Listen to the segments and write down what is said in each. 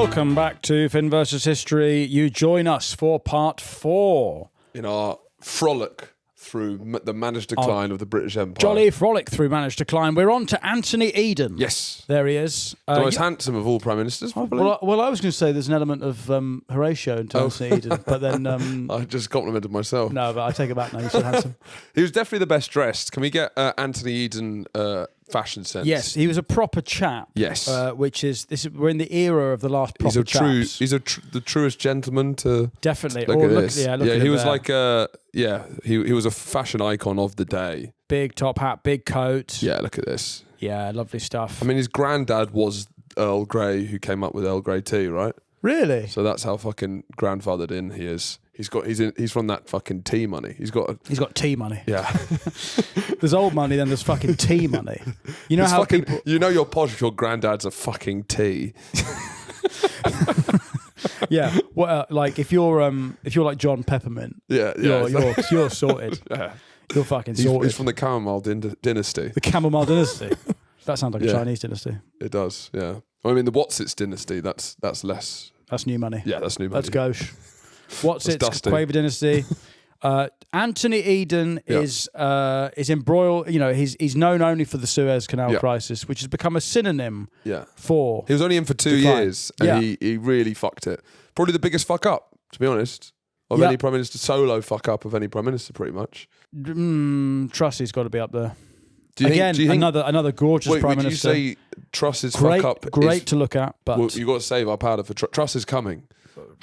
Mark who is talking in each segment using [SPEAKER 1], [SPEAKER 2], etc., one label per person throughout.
[SPEAKER 1] Welcome back to Finn versus History. You join us for part 4.
[SPEAKER 2] In our frolic through the managed decline of the British Empire.
[SPEAKER 1] Jolly frolic through managed decline. We're on to Antony Eden.
[SPEAKER 2] Yes.
[SPEAKER 1] There he is.
[SPEAKER 2] The most handsome of all prime ministers, probably.
[SPEAKER 1] Well, I was going to say there's an element of Horatio in Antony Eden, but then...
[SPEAKER 2] I just complimented myself.
[SPEAKER 1] No, but I take it back now. You said handsome.
[SPEAKER 2] He was definitely the best dressed. Can we get Antony Eden fashion sense?
[SPEAKER 1] Yes, he was a proper chap.
[SPEAKER 2] Yes.
[SPEAKER 1] Which is... We're in the era of the last proper chaps.
[SPEAKER 2] He's the truest gentleman to...
[SPEAKER 1] Definitely.
[SPEAKER 2] Look at this.
[SPEAKER 1] Look at
[SPEAKER 2] he
[SPEAKER 1] him
[SPEAKER 2] was
[SPEAKER 1] there.
[SPEAKER 2] like he was a fashion icon of the day.
[SPEAKER 1] Big top hat, big coat.
[SPEAKER 2] Yeah, look at this.
[SPEAKER 1] Yeah, lovely stuff.
[SPEAKER 2] I mean, his granddad was Earl Grey, who came up with Earl Grey tea, right?
[SPEAKER 1] Really?
[SPEAKER 2] So that's how fucking grandfathered in he is. He's from that fucking tea money. He's got
[SPEAKER 1] tea money.
[SPEAKER 2] Yeah.
[SPEAKER 1] There's old money, then there's fucking tea money. You know how people...
[SPEAKER 2] You know you're posh if your granddad's a fucking tea.
[SPEAKER 1] Yeah. Well, like if you're like John Peppermint, you're sorted.
[SPEAKER 2] Yeah.
[SPEAKER 1] You're fucking sorted.
[SPEAKER 2] He's from the Chamomile dynasty.
[SPEAKER 1] The Chamomile dynasty. That sounds like a Chinese dynasty.
[SPEAKER 2] It does. Yeah. I mean the Watsits dynasty. That's less.
[SPEAKER 1] That's new money.
[SPEAKER 2] Yeah, that's new money.
[SPEAKER 1] That's gauche. Watsits, Quaver dynasty. Anthony Eden is embroiled. You know, he's known only for the Suez Canal crisis, which has become a synonym for.
[SPEAKER 2] He was only in for 2 years, and he really fucked it. Probably the biggest fuck up, to be honest, of any prime minister. Solo fuck up of any prime minister, pretty much.
[SPEAKER 1] Truss's got to be up there.
[SPEAKER 2] Do you think
[SPEAKER 1] another gorgeous prime minister?
[SPEAKER 2] Would you say Truss's fuck up?
[SPEAKER 1] Great to look at, but
[SPEAKER 2] well, you've got to save our powder for Truss is coming.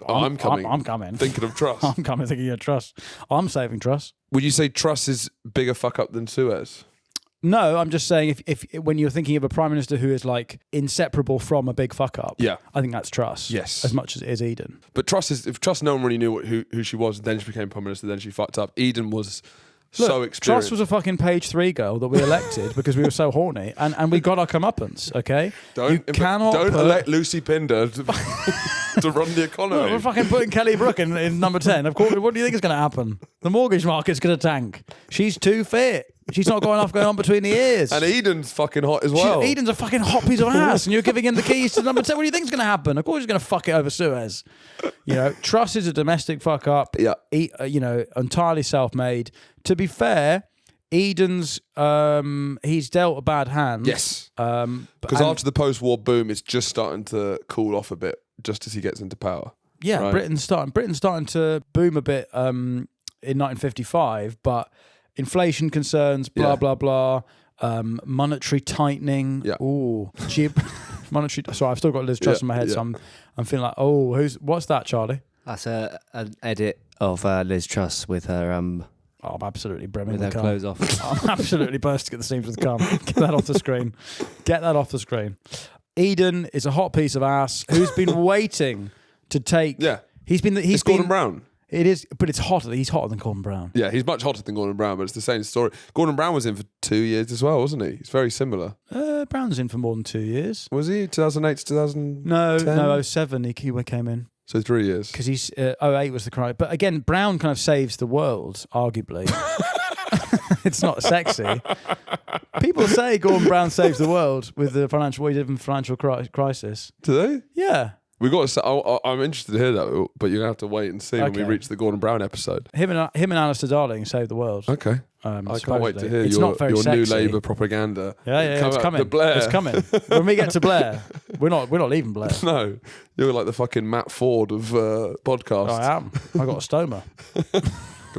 [SPEAKER 2] I'm coming.
[SPEAKER 1] I'm coming.
[SPEAKER 2] Thinking of Truss.
[SPEAKER 1] I'm coming thinking of Truss. I'm saving Truss.
[SPEAKER 2] Would you say Truss is bigger fuck up than Suez?
[SPEAKER 1] No, I'm just saying if when you're thinking of a prime minister who is like inseparable from a big fuck up, I think that's Truss.
[SPEAKER 2] Yes,
[SPEAKER 1] as much as it is Eden.
[SPEAKER 2] But if Truss, no one really knew who she was. Then she became prime minister. Then she fucked up. Eden was so experienced.
[SPEAKER 1] Truss was a fucking page 3 girl that we elected because we were so horny, and we got our comeuppance. Okay,
[SPEAKER 2] don't elect Lucy Pinder to run the economy.
[SPEAKER 1] Well, we're fucking putting Kelly Brook in number 10. Of course, what do you think is going to happen? The mortgage market's going to tank. She's too fit. She's not got enough going on between the ears.
[SPEAKER 2] And Eden's fucking hot as well.
[SPEAKER 1] Eden's a fucking hot piece of ass, and you're giving him the keys to number 10. What do you think's going to happen? Of course he's going to fuck it over Suez. You know, Truss is a domestic fuck up.
[SPEAKER 2] Yeah.
[SPEAKER 1] Entirely self-made. To be fair, Eden's he's dealt a bad hand.
[SPEAKER 2] Yes. Because after the post-war boom, it's just starting to cool off a bit, just as he gets into power.
[SPEAKER 1] Yeah,
[SPEAKER 2] right?
[SPEAKER 1] Britain's starting to boom a bit in 1955, but inflation concerns, blah blah blah, monetary tightening.
[SPEAKER 2] Yeah.
[SPEAKER 1] Ooh, monetary. Sorry, I've still got Liz Truss in my head, so I'm feeling like, what's that, Charlie?
[SPEAKER 3] That's an edit of Liz Truss with her
[SPEAKER 1] I'm absolutely brimming
[SPEAKER 3] with
[SPEAKER 1] with
[SPEAKER 3] her
[SPEAKER 1] cum.
[SPEAKER 3] clothes off.
[SPEAKER 1] I'm absolutely bursting at the seams with cum. Get that off the screen. Get that off the screen. Eden is a hot piece of ass who's been waiting to take.
[SPEAKER 2] Yeah.
[SPEAKER 1] He's
[SPEAKER 2] Gordon Brown.
[SPEAKER 1] It is, but it's hotter. He's hotter than Gordon Brown.
[SPEAKER 2] Yeah, he's much hotter than Gordon Brown, but it's the same story. Gordon Brown was in for 2 years as well, wasn't he? He's very similar.
[SPEAKER 1] Brown's in for more than 2 years.
[SPEAKER 2] Was he 2008 to 2010?
[SPEAKER 1] No, 07 he came in.
[SPEAKER 2] So 3 years.
[SPEAKER 1] Because he's 08 was the crime. But again, Brown kind of saves the world, arguably. It's not sexy. People say Gordon Brown saves the world with the what he did in the financial crisis.
[SPEAKER 2] Do they?
[SPEAKER 1] Yeah.
[SPEAKER 2] We got to. I'm interested to hear that, but you're gonna have to wait and see when we reach the Gordon Brown episode.
[SPEAKER 1] Him and Alistair Darling saved the world.
[SPEAKER 2] Okay. I can't wait to hear your new Labour propaganda.
[SPEAKER 1] Yeah, it's coming.
[SPEAKER 2] Blair.
[SPEAKER 1] It's coming. When we get to Blair, we're not leaving Blair.
[SPEAKER 2] No, you're like the fucking Matt Ford of podcasts.
[SPEAKER 1] I am. I got a stoma.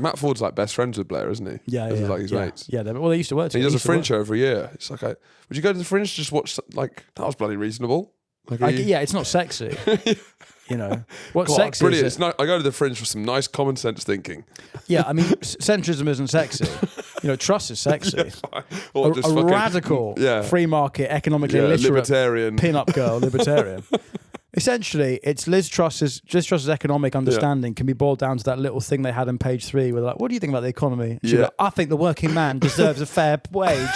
[SPEAKER 2] Matt Ford's like best friends with Blair, isn't he?
[SPEAKER 1] Yeah.
[SPEAKER 2] Like his mates.
[SPEAKER 1] Yeah, they used to work together.
[SPEAKER 2] He does a Fringe show every year. It's like, would you go to the Fringe to just watch? Like, that was bloody reasonable.
[SPEAKER 1] It's not sexy. You know, what's sexy?
[SPEAKER 2] Brilliant. It's not, I go to the Fringe for some nice common sense thinking.
[SPEAKER 1] Yeah, I mean, centrism isn't sexy. You know, Truss is sexy.
[SPEAKER 2] Or
[SPEAKER 1] a radical, free market, economically literate,
[SPEAKER 2] libertarian
[SPEAKER 1] pin-up girl, libertarian. Essentially, it's Liz Truss's economic understanding can be boiled down to that little thing they had in page 3 where they're like, what do you think about the economy? She's like, I think the working man deserves a fair wage.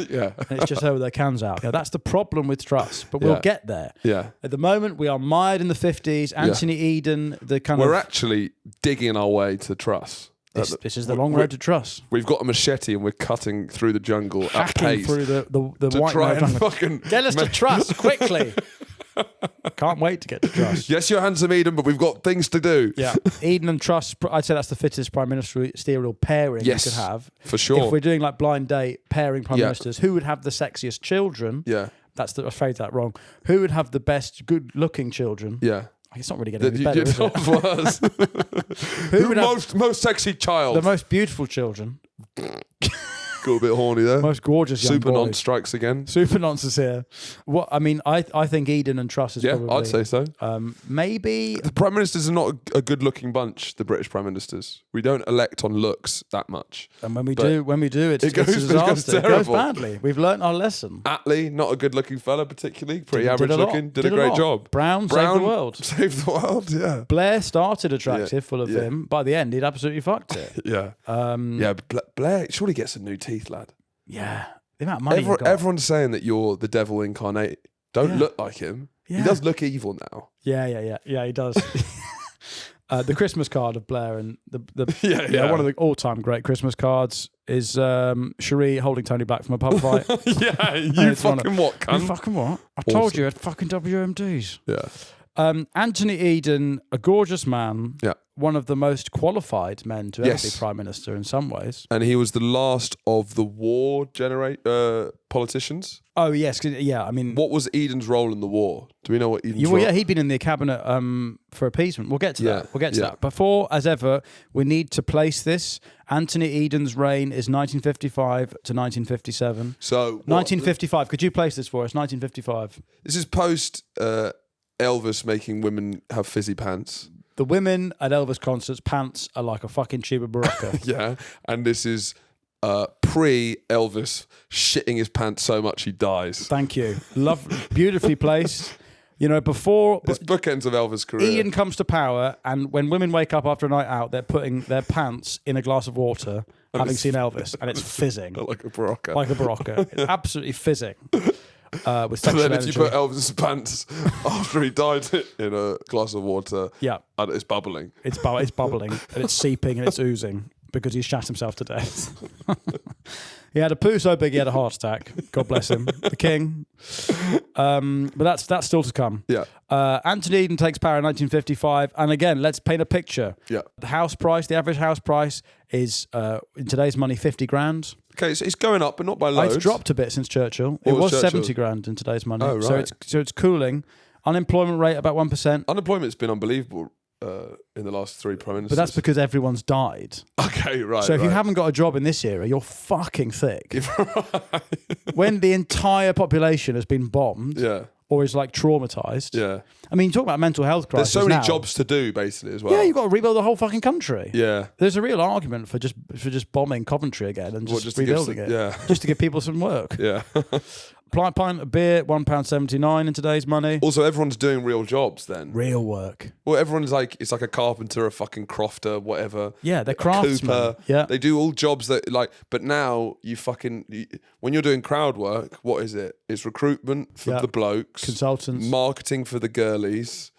[SPEAKER 2] Yeah.
[SPEAKER 1] And it's just her with their cans out. That's the problem with Truss, but we'll get there.
[SPEAKER 2] Yeah.
[SPEAKER 1] At the moment, we are mired in the 50s. Antony Eden,
[SPEAKER 2] We're actually digging our way to Truss.
[SPEAKER 1] This is the long road to Truss.
[SPEAKER 2] We've got a machete and we're cutting through the jungle at pace
[SPEAKER 1] through the white
[SPEAKER 2] try and
[SPEAKER 1] jungle.
[SPEAKER 2] fucking
[SPEAKER 1] Get us to Truss quickly. Can't wait to get to Truss.
[SPEAKER 2] Yes, you're handsome, Eden, but we've got things to do.
[SPEAKER 1] Yeah, Eden and Truss. I'd say that's the fittest prime ministerial pairing
[SPEAKER 2] Yes,
[SPEAKER 1] you could have.
[SPEAKER 2] for sure.
[SPEAKER 1] If we're doing like blind date pairing prime ministers, who would have the sexiest children?
[SPEAKER 2] Yeah.
[SPEAKER 1] I phrased that wrong. Who would have the best good-looking children?
[SPEAKER 2] Yeah.
[SPEAKER 1] It's not really getting any better, is it?
[SPEAKER 2] Was.
[SPEAKER 1] Who would have
[SPEAKER 2] most sexy child?
[SPEAKER 1] the most beautiful children?
[SPEAKER 2] Got a bit horny there.
[SPEAKER 1] Most gorgeous young
[SPEAKER 2] Super
[SPEAKER 1] boys.
[SPEAKER 2] non strikes again.
[SPEAKER 1] Super nonsense here. What I mean, I think Eden and Truss is probably.
[SPEAKER 2] I'd say so.
[SPEAKER 1] Maybe
[SPEAKER 2] The prime ministers are not a good-looking bunch. The British prime ministers. We don't elect on looks that much.
[SPEAKER 1] and when we do, it's
[SPEAKER 2] it goes-
[SPEAKER 1] a
[SPEAKER 2] it goes
[SPEAKER 1] disaster. It goes
[SPEAKER 2] terrible.
[SPEAKER 1] badly. We've learnt our lesson.
[SPEAKER 2] Attlee, not a good-looking fella, particularly. Pretty
[SPEAKER 1] Did
[SPEAKER 2] average
[SPEAKER 1] a lot.
[SPEAKER 2] looking. Did a
[SPEAKER 1] a
[SPEAKER 2] great
[SPEAKER 1] lot.
[SPEAKER 2] job.
[SPEAKER 1] Brown saved the world.
[SPEAKER 2] Saved the world. Yeah.
[SPEAKER 1] Blair started attractive, full of
[SPEAKER 2] yeah.
[SPEAKER 1] him. By the end, he'd absolutely fucked it.
[SPEAKER 2] Yeah. Blair surely gets some new teeth, lad.
[SPEAKER 1] Yeah, the amount of money he got.
[SPEAKER 2] Everyone's saying that you're the devil incarnate. Don't look like him.
[SPEAKER 1] Yeah.
[SPEAKER 2] He does look evil now.
[SPEAKER 1] Yeah, he does. The Christmas card of Blair and the
[SPEAKER 2] Yeah.
[SPEAKER 1] one of the all-time great Christmas cards is Cherie holding Tony back from a pub fight.
[SPEAKER 2] Yeah, you
[SPEAKER 1] It's one
[SPEAKER 2] fucking what,
[SPEAKER 1] You
[SPEAKER 2] cunt?
[SPEAKER 1] fucking what? I told
[SPEAKER 2] Awesome.
[SPEAKER 1] you at fucking WMDs.
[SPEAKER 2] Yeah.
[SPEAKER 1] Antony Eden, a gorgeous man.
[SPEAKER 2] Yeah.
[SPEAKER 1] One of the most qualified men to ever
[SPEAKER 2] Yes.
[SPEAKER 1] be prime minister in some ways.
[SPEAKER 2] And he was the last of the war politicians.
[SPEAKER 1] Oh yes, 'cause, yeah. I mean,
[SPEAKER 2] What was Eden's role in the war? Do we know what Eden's role?
[SPEAKER 1] yeah, he'd been in the cabinet for appeasement. We'll get to
[SPEAKER 2] Yeah,
[SPEAKER 1] that. We'll get to
[SPEAKER 2] yeah.
[SPEAKER 1] that. Before, as ever, we need to place this. Antony Eden's reign is 1955 to 1957.
[SPEAKER 2] So
[SPEAKER 1] 1955. Could you place this for us? 1955.
[SPEAKER 2] this is post Elvis making women have fizzy pants.
[SPEAKER 1] The women at Elvis concerts' pants are like a fucking tube of Barocca.
[SPEAKER 2] Yeah, and this is pre-Elvis shitting his pants so much he dies.
[SPEAKER 1] Thank you. Beautifully placed. You know, before
[SPEAKER 2] It's bookends of Elvis' career.
[SPEAKER 1] Ian comes to power, and when women wake up after a night out, they're putting their pants in a glass of water, having seen Elvis, and it's fizzing
[SPEAKER 2] like a Barocca.
[SPEAKER 1] like a Barocca. It's absolutely fizzing. With
[SPEAKER 2] And
[SPEAKER 1] sexual
[SPEAKER 2] then if
[SPEAKER 1] energy.
[SPEAKER 2] you put Elvis' pants after he died in a glass of water,
[SPEAKER 1] Yeah,
[SPEAKER 2] and it's bubbling.
[SPEAKER 1] it's bubbling, and it's seeping, and it's oozing because he's shat himself to death. He had a poo so big he had a heart attack. God bless him, the king. But that's still to come.
[SPEAKER 2] Yeah.
[SPEAKER 1] Antony Eden takes power in 1955, and again, let's paint a picture.
[SPEAKER 2] Yeah.
[SPEAKER 1] The house price, the average house price, is in today's money 50 grand.
[SPEAKER 2] Okay, so it's going up, but not by loads.
[SPEAKER 1] It's dropped a bit since Churchill.
[SPEAKER 2] What
[SPEAKER 1] It
[SPEAKER 2] was
[SPEAKER 1] was
[SPEAKER 2] Churchill?
[SPEAKER 1] 70 grand in today's money.
[SPEAKER 2] Oh, right.
[SPEAKER 1] So it's cooling. Unemployment rate about 1%.
[SPEAKER 2] Unemployment's been unbelievable in the last three prime ministers.
[SPEAKER 1] But that's because everyone's died.
[SPEAKER 2] Okay, right.
[SPEAKER 1] So if you
[SPEAKER 2] right.
[SPEAKER 1] haven't got a job in this era, you're fucking thick. When the entire population has been bombed
[SPEAKER 2] Yeah,
[SPEAKER 1] or is like traumatized.
[SPEAKER 2] yeah.
[SPEAKER 1] I mean, you talk about mental health
[SPEAKER 2] There's
[SPEAKER 1] crisis
[SPEAKER 2] so many
[SPEAKER 1] now.
[SPEAKER 2] jobs to do, basically, as well.
[SPEAKER 1] Yeah, you've got to rebuild the whole fucking country.
[SPEAKER 2] Yeah.
[SPEAKER 1] There's a real argument for just bombing Coventry again and just
[SPEAKER 2] to give
[SPEAKER 1] rebuilding
[SPEAKER 2] some-
[SPEAKER 1] it.
[SPEAKER 2] yeah.
[SPEAKER 1] Just to give people some work.
[SPEAKER 2] Yeah.
[SPEAKER 1] Pint of beer, £1.79 in today's money.
[SPEAKER 2] Also, everyone's doing real jobs then.
[SPEAKER 1] Real work.
[SPEAKER 2] Well, everyone's like, it's like a carpenter, a fucking crofter, whatever.
[SPEAKER 1] Yeah, they're
[SPEAKER 2] a
[SPEAKER 1] craftsmen.
[SPEAKER 2] cooper.
[SPEAKER 1] Yeah.
[SPEAKER 2] They do all jobs that, like, but now when you're doing crowd work, what is it? It's recruitment for
[SPEAKER 1] Yeah.
[SPEAKER 2] the blokes,
[SPEAKER 1] Consultants.
[SPEAKER 2] marketing for the girlies.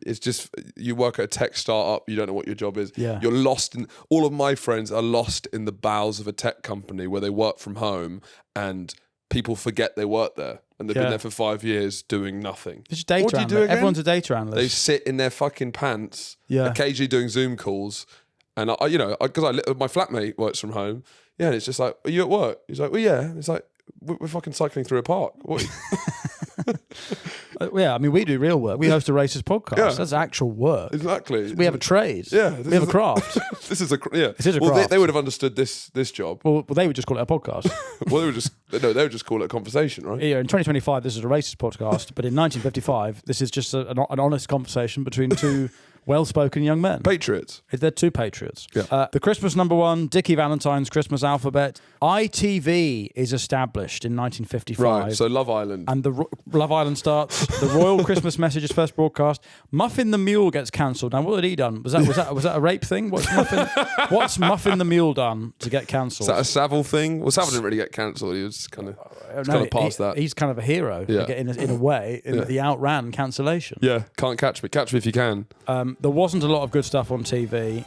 [SPEAKER 2] It's just, you work at a tech startup, you don't know what your job is.
[SPEAKER 1] Yeah.
[SPEAKER 2] You're lost in, all of my friends are lost in the bowels of a tech company where they work from home and people forget they work there and they've
[SPEAKER 1] Yeah.
[SPEAKER 2] been there for 5 years doing nothing.
[SPEAKER 1] It's just data
[SPEAKER 2] What do you
[SPEAKER 1] analyst.
[SPEAKER 2] do again?
[SPEAKER 1] Everyone's a data analyst.
[SPEAKER 2] They sit in their fucking pants,
[SPEAKER 1] Yeah.
[SPEAKER 2] occasionally doing Zoom calls. And because my flatmate works from home. Yeah, and it's just like, are you at work? He's like, well, yeah. It's like, we're fucking cycling through a park. What?
[SPEAKER 1] Yeah, I mean, we do real work. We host a racist podcast.
[SPEAKER 2] Yeah.
[SPEAKER 1] That's actual work.
[SPEAKER 2] Exactly.
[SPEAKER 1] We have a trade.
[SPEAKER 2] Yeah,
[SPEAKER 1] We have a craft.
[SPEAKER 2] This is a yeah.
[SPEAKER 1] This is a
[SPEAKER 2] well,
[SPEAKER 1] craft.
[SPEAKER 2] they would have understood this job.
[SPEAKER 1] Well, they would just call it a podcast.
[SPEAKER 2] Well, they would just call it a conversation, right?
[SPEAKER 1] Yeah, in 2025, this is a racist podcast, but in 1955, this is just an honest conversation between two well-spoken young men.
[SPEAKER 2] Patriots.
[SPEAKER 1] They're two patriots.
[SPEAKER 2] Yeah.
[SPEAKER 1] The Christmas #1, Dickie Valentine's Christmas alphabet. ITV is established in 1955.
[SPEAKER 2] Right. So Love Island.
[SPEAKER 1] And Love Island starts. The Royal Christmas Message is first broadcast. Muffin the Mule gets cancelled. Now, what had he done? Was that a rape thing? What's Muffin the Mule done to get cancelled?
[SPEAKER 2] Is that a Savile thing? Well, Savile didn't really get cancelled. He was kind of past that.
[SPEAKER 1] He's kind of a hero.
[SPEAKER 2] Yeah.
[SPEAKER 1] In a way, he outran cancellation.
[SPEAKER 2] Yeah. Can't catch me. Catch me if you can.
[SPEAKER 1] There wasn't a lot of good stuff on TV.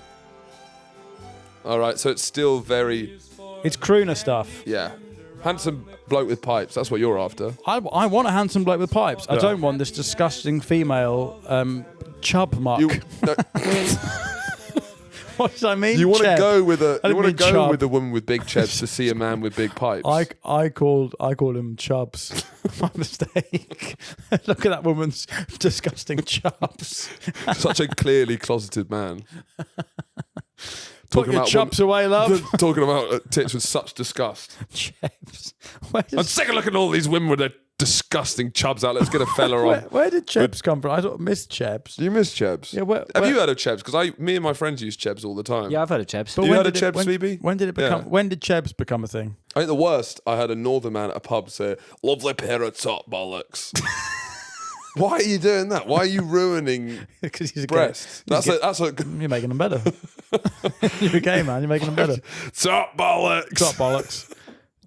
[SPEAKER 2] All right. So it's still very
[SPEAKER 1] It's crooner stuff.
[SPEAKER 2] yeah. Handsome bloke with pipes. That's what you're after.
[SPEAKER 1] I want a handsome bloke with pipes. I
[SPEAKER 2] Yeah.
[SPEAKER 1] don't want this disgusting female chub muck.
[SPEAKER 2] No,
[SPEAKER 1] What does I mean?
[SPEAKER 2] you want to
[SPEAKER 1] Cheb?
[SPEAKER 2] go with a.
[SPEAKER 1] I
[SPEAKER 2] You
[SPEAKER 1] didn't
[SPEAKER 2] want to
[SPEAKER 1] mean
[SPEAKER 2] go
[SPEAKER 1] chub.
[SPEAKER 2] with a woman with big chebs to see a man with big pipes.
[SPEAKER 1] I call him chubs. My mistake. Look at that woman's disgusting chubs.
[SPEAKER 2] Such a clearly closeted man.
[SPEAKER 1] Put your chubs away, love.
[SPEAKER 2] Talking about tits with such disgust.
[SPEAKER 1] Chebs.
[SPEAKER 2] I'm sick of looking at all these women with their disgusting chubs out. Let's get a fella on.
[SPEAKER 1] Where did Chebs come from? I thought Miss Chebs.
[SPEAKER 2] Do you miss chebs?
[SPEAKER 1] Yeah,
[SPEAKER 2] Have you heard of chebs? Because me and my friends use chebs all the time.
[SPEAKER 3] Yeah, I've heard of Chebs.
[SPEAKER 1] But
[SPEAKER 2] You
[SPEAKER 1] when
[SPEAKER 2] heard of
[SPEAKER 1] did it-
[SPEAKER 2] Chebs,
[SPEAKER 1] when-
[SPEAKER 2] Phoebe?
[SPEAKER 1] When did it become?
[SPEAKER 2] Yeah.
[SPEAKER 1] When did Chebs become a thing?
[SPEAKER 2] I think the worst, I heard a northern man at a pub say, "Lovely pair of top bollocks." Why are you doing that? Why are you ruining
[SPEAKER 1] Because he's a
[SPEAKER 2] breasts?
[SPEAKER 1] Gay.
[SPEAKER 2] That's a
[SPEAKER 1] You're making them better. You're a gay man. You're making them better.
[SPEAKER 2] top bollocks.
[SPEAKER 1] Top bollocks.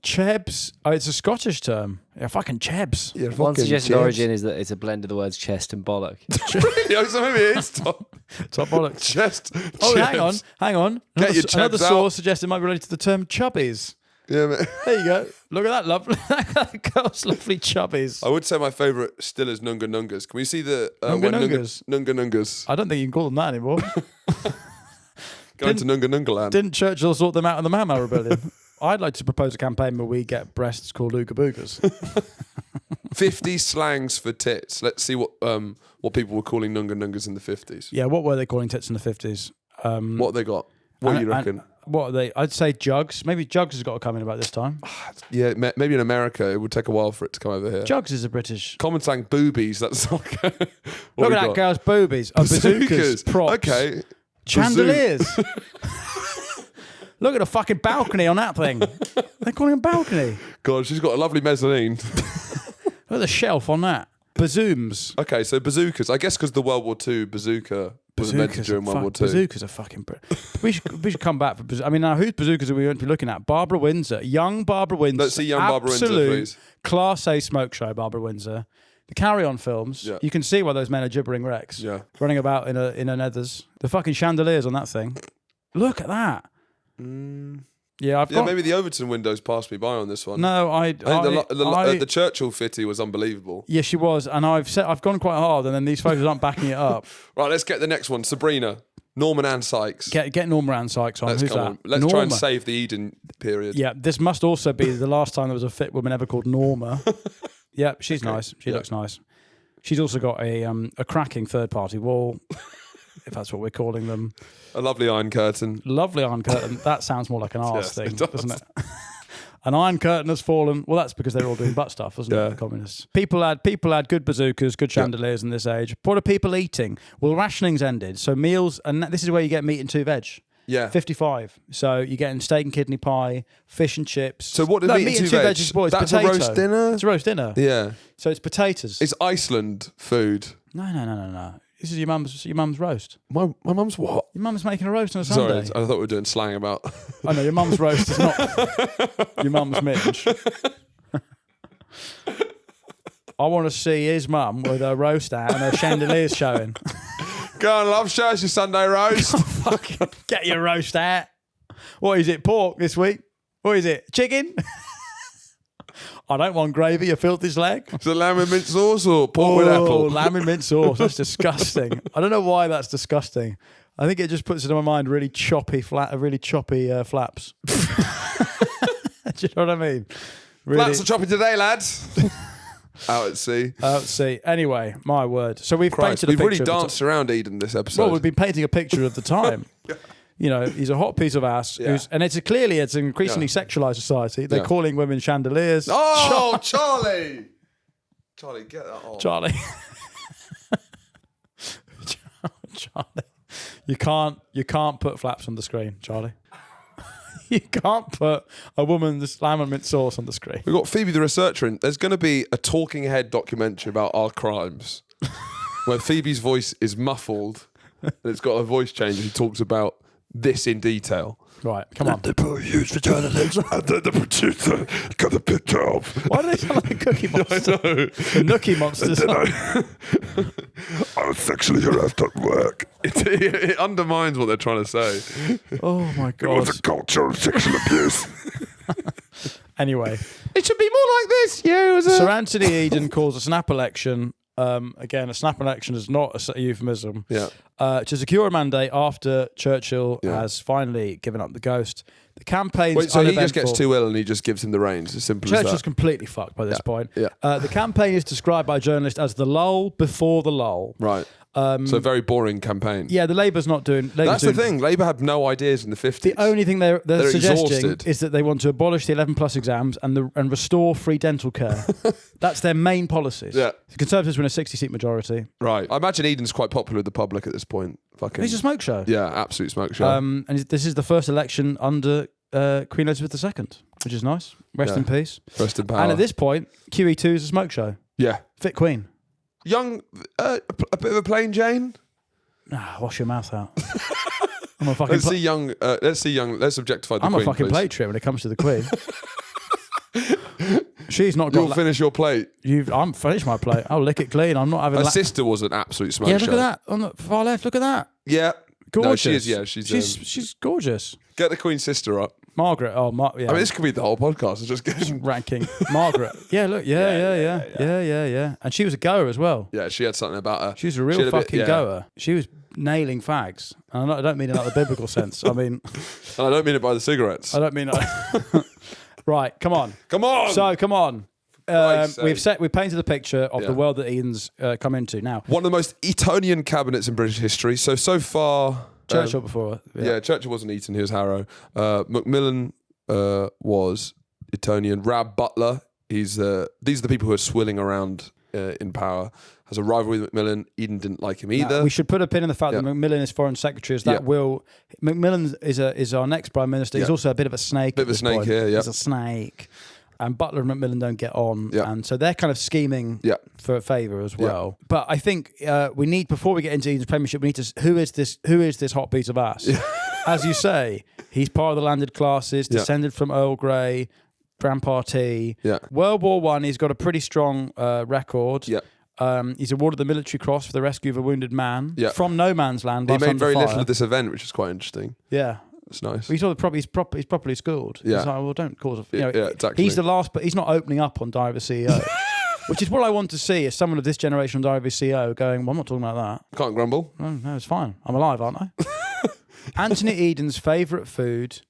[SPEAKER 1] Chebs. Oh, it's a Scottish term. Yeah, fucking Chebs.
[SPEAKER 2] Yeah,
[SPEAKER 3] One
[SPEAKER 2] fucking
[SPEAKER 3] suggested
[SPEAKER 2] chebs.
[SPEAKER 3] origin is that it's a blend of the words chest and bollock.
[SPEAKER 2] Really? Oh, so maybe it is top
[SPEAKER 1] Top bollocks.
[SPEAKER 2] chest.
[SPEAKER 1] Oh,
[SPEAKER 2] chebs.
[SPEAKER 1] hang on.
[SPEAKER 2] Get your
[SPEAKER 1] Another
[SPEAKER 2] chebs out.
[SPEAKER 1] source suggests it might be related to the term chubbies.
[SPEAKER 2] Yeah, man.
[SPEAKER 1] There you go. Look at that lovely. That girl's lovely chubbies.
[SPEAKER 2] I would say my favourite still is Nunga Nungas. Can we see the
[SPEAKER 1] Nunga
[SPEAKER 2] when
[SPEAKER 1] Nungas?
[SPEAKER 2] Nunga Nungas
[SPEAKER 1] I don't think you can call them that anymore.
[SPEAKER 2] going to Nunga Nunga land?
[SPEAKER 1] Didn't Churchill sort them out in the Mau Mau Rebellion? I'd like to propose a campaign where we get breasts called ooga boogas.
[SPEAKER 2] 50 slangs for tits. Let's see what people were calling Nunga Nungas in the 50s.
[SPEAKER 1] Yeah, what were they calling tits in the 50s?
[SPEAKER 2] What have they got? What do you reckon?
[SPEAKER 1] What are they? I'd say jugs. Maybe jugs has got to come in about this time.
[SPEAKER 2] Yeah, maybe in America it would take a while for it to come over here.
[SPEAKER 1] Jugs is a British.
[SPEAKER 2] Common slang boobies. That's like
[SPEAKER 1] Look at that girl's boobies. Oh, bazookas. Props.
[SPEAKER 2] Okay.
[SPEAKER 1] Chandeliers. Look at the fucking balcony on that thing. They're calling it a balcony.
[SPEAKER 2] God, she's got a lovely mezzanine.
[SPEAKER 1] Look at the shelf on that. Bazooms.
[SPEAKER 2] Okay, so bazookas. I guess because the World War II bazooka was invented during World War II.
[SPEAKER 1] Bazookas are fucking. We should come back for. I mean, now whose bazookas are we going to be looking at? Barbara Windsor, young Barbara Windsor.
[SPEAKER 2] Let's see young Barbara Windsor,
[SPEAKER 1] Absolute
[SPEAKER 2] please.
[SPEAKER 1] Class A smoke show, Barbara Windsor. The Carry On films.
[SPEAKER 2] Yeah.
[SPEAKER 1] You can see why those men are gibbering wrecks.
[SPEAKER 2] Yeah.
[SPEAKER 1] Running about in a nethers. The fucking chandeliers on that thing. Look at that. Yeah, I've got.
[SPEAKER 2] Maybe the Overton windows passed me by on this one.
[SPEAKER 1] No,
[SPEAKER 2] I think the Churchill fitty was unbelievable.
[SPEAKER 1] Yeah, she was, and I've gone quite hard, and then these photos aren't backing it up.
[SPEAKER 2] Right, let's get the next one. Sabrina, Norman Ann Sykes.
[SPEAKER 1] Get Norma Ann Sykes on.
[SPEAKER 2] Let's
[SPEAKER 1] Who's
[SPEAKER 2] come
[SPEAKER 1] that?
[SPEAKER 2] on. Let's
[SPEAKER 1] Norma.
[SPEAKER 2] try and save the Eden period.
[SPEAKER 1] Yeah, this must also be the last time there was a fit woman ever called Norma. Yeah, she's nice. She looks nice. She's also got a cracking third-party wall, if that's what we're calling them.
[SPEAKER 2] A lovely iron curtain.
[SPEAKER 1] Lovely iron curtain. That sounds more like an arse
[SPEAKER 2] Yes,
[SPEAKER 1] thing,
[SPEAKER 2] it does.
[SPEAKER 1] doesn't it? An iron curtain has fallen. Well, that's because they were all doing butt stuff, wasn't it? The communists. People had good bazookas, good chandeliers in this age. What are people eating? Well, rationing's ended, so meals, and this is where you get meat and two veg.
[SPEAKER 2] Yeah.
[SPEAKER 1] 55. So you're getting steak and kidney pie, fish and chips.
[SPEAKER 2] So what did meat and two veg?
[SPEAKER 1] is what? It's
[SPEAKER 2] That's
[SPEAKER 1] potato.
[SPEAKER 2] a roast dinner?
[SPEAKER 1] It's a roast dinner.
[SPEAKER 2] Yeah.
[SPEAKER 1] So it's potatoes.
[SPEAKER 2] It's Iceland food.
[SPEAKER 1] No. This is your mum's roast.
[SPEAKER 2] My mum's what?
[SPEAKER 1] Your mum's making a roast on a
[SPEAKER 2] Sorry,
[SPEAKER 1] Sunday.
[SPEAKER 2] I thought we were doing slang about.
[SPEAKER 1] I know your mum's roast is not your mum's minge. I want to see his mum with her roast out and her chandeliers showing.
[SPEAKER 2] Go on, love, show us your Sunday roast.
[SPEAKER 1] Fucking get your roast out. What is it? Pork this week? What is it? Chicken? I don't want gravy, you filthy slag.
[SPEAKER 2] Is it lamb with mint sauce or pork with apple?
[SPEAKER 1] Lamb and mint sauce. That's disgusting. I don't know why that's disgusting. I think it just puts into my mind really choppy flaps. Do you know what I mean? Really,
[SPEAKER 2] Flats are choppy today, lads. Out at sea.
[SPEAKER 1] let's see. Anyway, my word. So we've
[SPEAKER 2] Christ,
[SPEAKER 1] painted a
[SPEAKER 2] we've
[SPEAKER 1] picture.
[SPEAKER 2] really
[SPEAKER 1] of the
[SPEAKER 2] danced around Eden this episode.
[SPEAKER 1] Well, we've been painting a picture of the time. You know, he's a hot piece of ass.
[SPEAKER 2] Yeah.
[SPEAKER 1] And it's an increasingly sexualised society. They're
[SPEAKER 2] Yeah.
[SPEAKER 1] calling women chandeliers.
[SPEAKER 2] Oh, Charlie! Charlie, get that on.
[SPEAKER 1] Charlie. Charlie. You can't put flaps on the screen, Charlie. You can't put a woman's lamb and mint sauce on the screen.
[SPEAKER 2] We've got Phoebe the researcher in. There's going to be a talking head documentary about our crimes where Phoebe's voice is muffled and it's got a voice change and he talks about this in detail.
[SPEAKER 1] Right, come on.
[SPEAKER 4] The poor huge journalist and then the producer got a bit of.
[SPEAKER 1] Why do they sound like Cookie Monsters? The Nookie Monsters.
[SPEAKER 4] I was sexually harassed at work.
[SPEAKER 2] It undermines what they're trying to say.
[SPEAKER 1] Oh my
[SPEAKER 4] It was
[SPEAKER 1] God.
[SPEAKER 4] a culture of sexual abuse.
[SPEAKER 1] Anyway,
[SPEAKER 2] It should be more like this.
[SPEAKER 1] so Antony Eden calls a snap election. Again, a snap election is not a euphemism.
[SPEAKER 2] Yeah.
[SPEAKER 1] To secure a mandate after Churchill
[SPEAKER 2] Yeah.
[SPEAKER 1] has finally given up the ghost. The campaign's
[SPEAKER 2] Wait, so he just
[SPEAKER 1] uneventful.
[SPEAKER 2] gets too ill and he just gives him the reins. As simple as
[SPEAKER 1] Churchill's
[SPEAKER 2] that.
[SPEAKER 1] completely fucked by this point.
[SPEAKER 2] Yeah.
[SPEAKER 1] The campaign is described by journalists as the lull before the lull.
[SPEAKER 2] Right. So very boring campaign.
[SPEAKER 1] Yeah, the Labour's not doing...
[SPEAKER 2] That's the thing. Labour had no ideas in the 50s.
[SPEAKER 1] The only thing they're suggesting
[SPEAKER 2] exhausted.
[SPEAKER 1] is that they want to abolish the 11 plus exams and restore free dental care. That's their main policies.
[SPEAKER 2] Yeah.
[SPEAKER 1] The Conservatives win a 60-seat majority.
[SPEAKER 2] Right. I imagine Eden's quite popular with the public at this point. Fucking.
[SPEAKER 1] It's a smoke show.
[SPEAKER 2] Yeah, absolute smoke show.
[SPEAKER 1] And this is the first election under Queen Elizabeth II, which is nice. Rest in peace.
[SPEAKER 2] Rest in power.
[SPEAKER 1] And at this point, QE2 is a smoke show.
[SPEAKER 2] Yeah.
[SPEAKER 1] Fit Queen.
[SPEAKER 2] Young, a bit of a plain Jane.
[SPEAKER 1] Wash your mouth out. I'm a fucking.
[SPEAKER 2] Let's see young. Let's objectify the
[SPEAKER 1] I'm
[SPEAKER 2] Queen.
[SPEAKER 1] a fucking
[SPEAKER 2] please.
[SPEAKER 1] patriot when it comes to the Queen. She's not
[SPEAKER 2] You'll
[SPEAKER 1] got.
[SPEAKER 2] finish your plate.
[SPEAKER 1] I'm finished my plate. I'll lick it clean. I'm not having.
[SPEAKER 2] Her sister was an absolute smoke
[SPEAKER 1] Yeah,
[SPEAKER 2] show.
[SPEAKER 1] look at that on the far left. Look at that.
[SPEAKER 2] Yeah.
[SPEAKER 1] Gorgeous.
[SPEAKER 2] No, she is. Yeah, she's
[SPEAKER 1] gorgeous.
[SPEAKER 2] get the Queen's sister up.
[SPEAKER 1] Margaret. Oh, yeah.
[SPEAKER 2] I mean, this could be the whole podcast. It's just getting.
[SPEAKER 1] ranking. Margaret. Yeah, look. Yeah. And she was a goer as well.
[SPEAKER 2] Yeah, she had something about her.
[SPEAKER 1] She was a
[SPEAKER 2] She
[SPEAKER 1] real
[SPEAKER 2] had a bit-
[SPEAKER 1] fucking
[SPEAKER 2] yeah.
[SPEAKER 1] goer. She was nailing fags. And I don't mean in like the biblical sense. I mean,
[SPEAKER 2] And I don't mean it by the cigarettes.
[SPEAKER 1] I don't mean. Right. Come on.
[SPEAKER 2] Come on.
[SPEAKER 1] So come on.
[SPEAKER 2] Christ's sake.
[SPEAKER 1] We've painted the picture of the world that Eden's come into now.
[SPEAKER 2] One of the most Etonian cabinets in British history. So far.
[SPEAKER 1] Churchill before.
[SPEAKER 2] Yeah, Churchill wasn't Eton, he was Harrow. Macmillan was Etonian. Rab Butler, these are the people who are swilling around in power. Has a rivalry with Macmillan. Eden didn't like him either.
[SPEAKER 1] We should put a pin in the fact that Macmillan is foreign secretary. As that Macmillan is our next prime minister. He's also a bit of a snake.
[SPEAKER 2] Bit of a snake here. Yeah,
[SPEAKER 1] he's a snake. And Butler and Macmillan don't get on,
[SPEAKER 2] Yeah.
[SPEAKER 1] and so they're kind of scheming for a favour as well. But I think we need, before we get into Eden's premiership, we need to who is this hot piece of ass? As you say, he's part of the landed classes, descended from Earl Grey, Grand Party.
[SPEAKER 2] Yeah.
[SPEAKER 1] World War I, he's got a pretty strong record.
[SPEAKER 2] Yeah.
[SPEAKER 1] He's awarded the Military Cross for the rescue of a wounded man from no man's land.
[SPEAKER 2] He
[SPEAKER 1] whilst
[SPEAKER 2] made
[SPEAKER 1] under
[SPEAKER 2] very
[SPEAKER 1] fire.
[SPEAKER 2] little of this event, which is quite interesting.
[SPEAKER 1] Yeah.
[SPEAKER 2] It's nice.
[SPEAKER 1] He's properly schooled.
[SPEAKER 2] Yeah.
[SPEAKER 1] He's like, well, don't cause a...
[SPEAKER 2] Yeah, exactly.
[SPEAKER 1] He's the last, but he's not opening up on Diary of a CEO. Which is what I want to see, is someone of this generation on Diary of a CEO going, well, I'm not talking about
[SPEAKER 2] Can't grumble.
[SPEAKER 1] that. No, it's fine. I'm alive, aren't I? Anthony Eden's favourite food,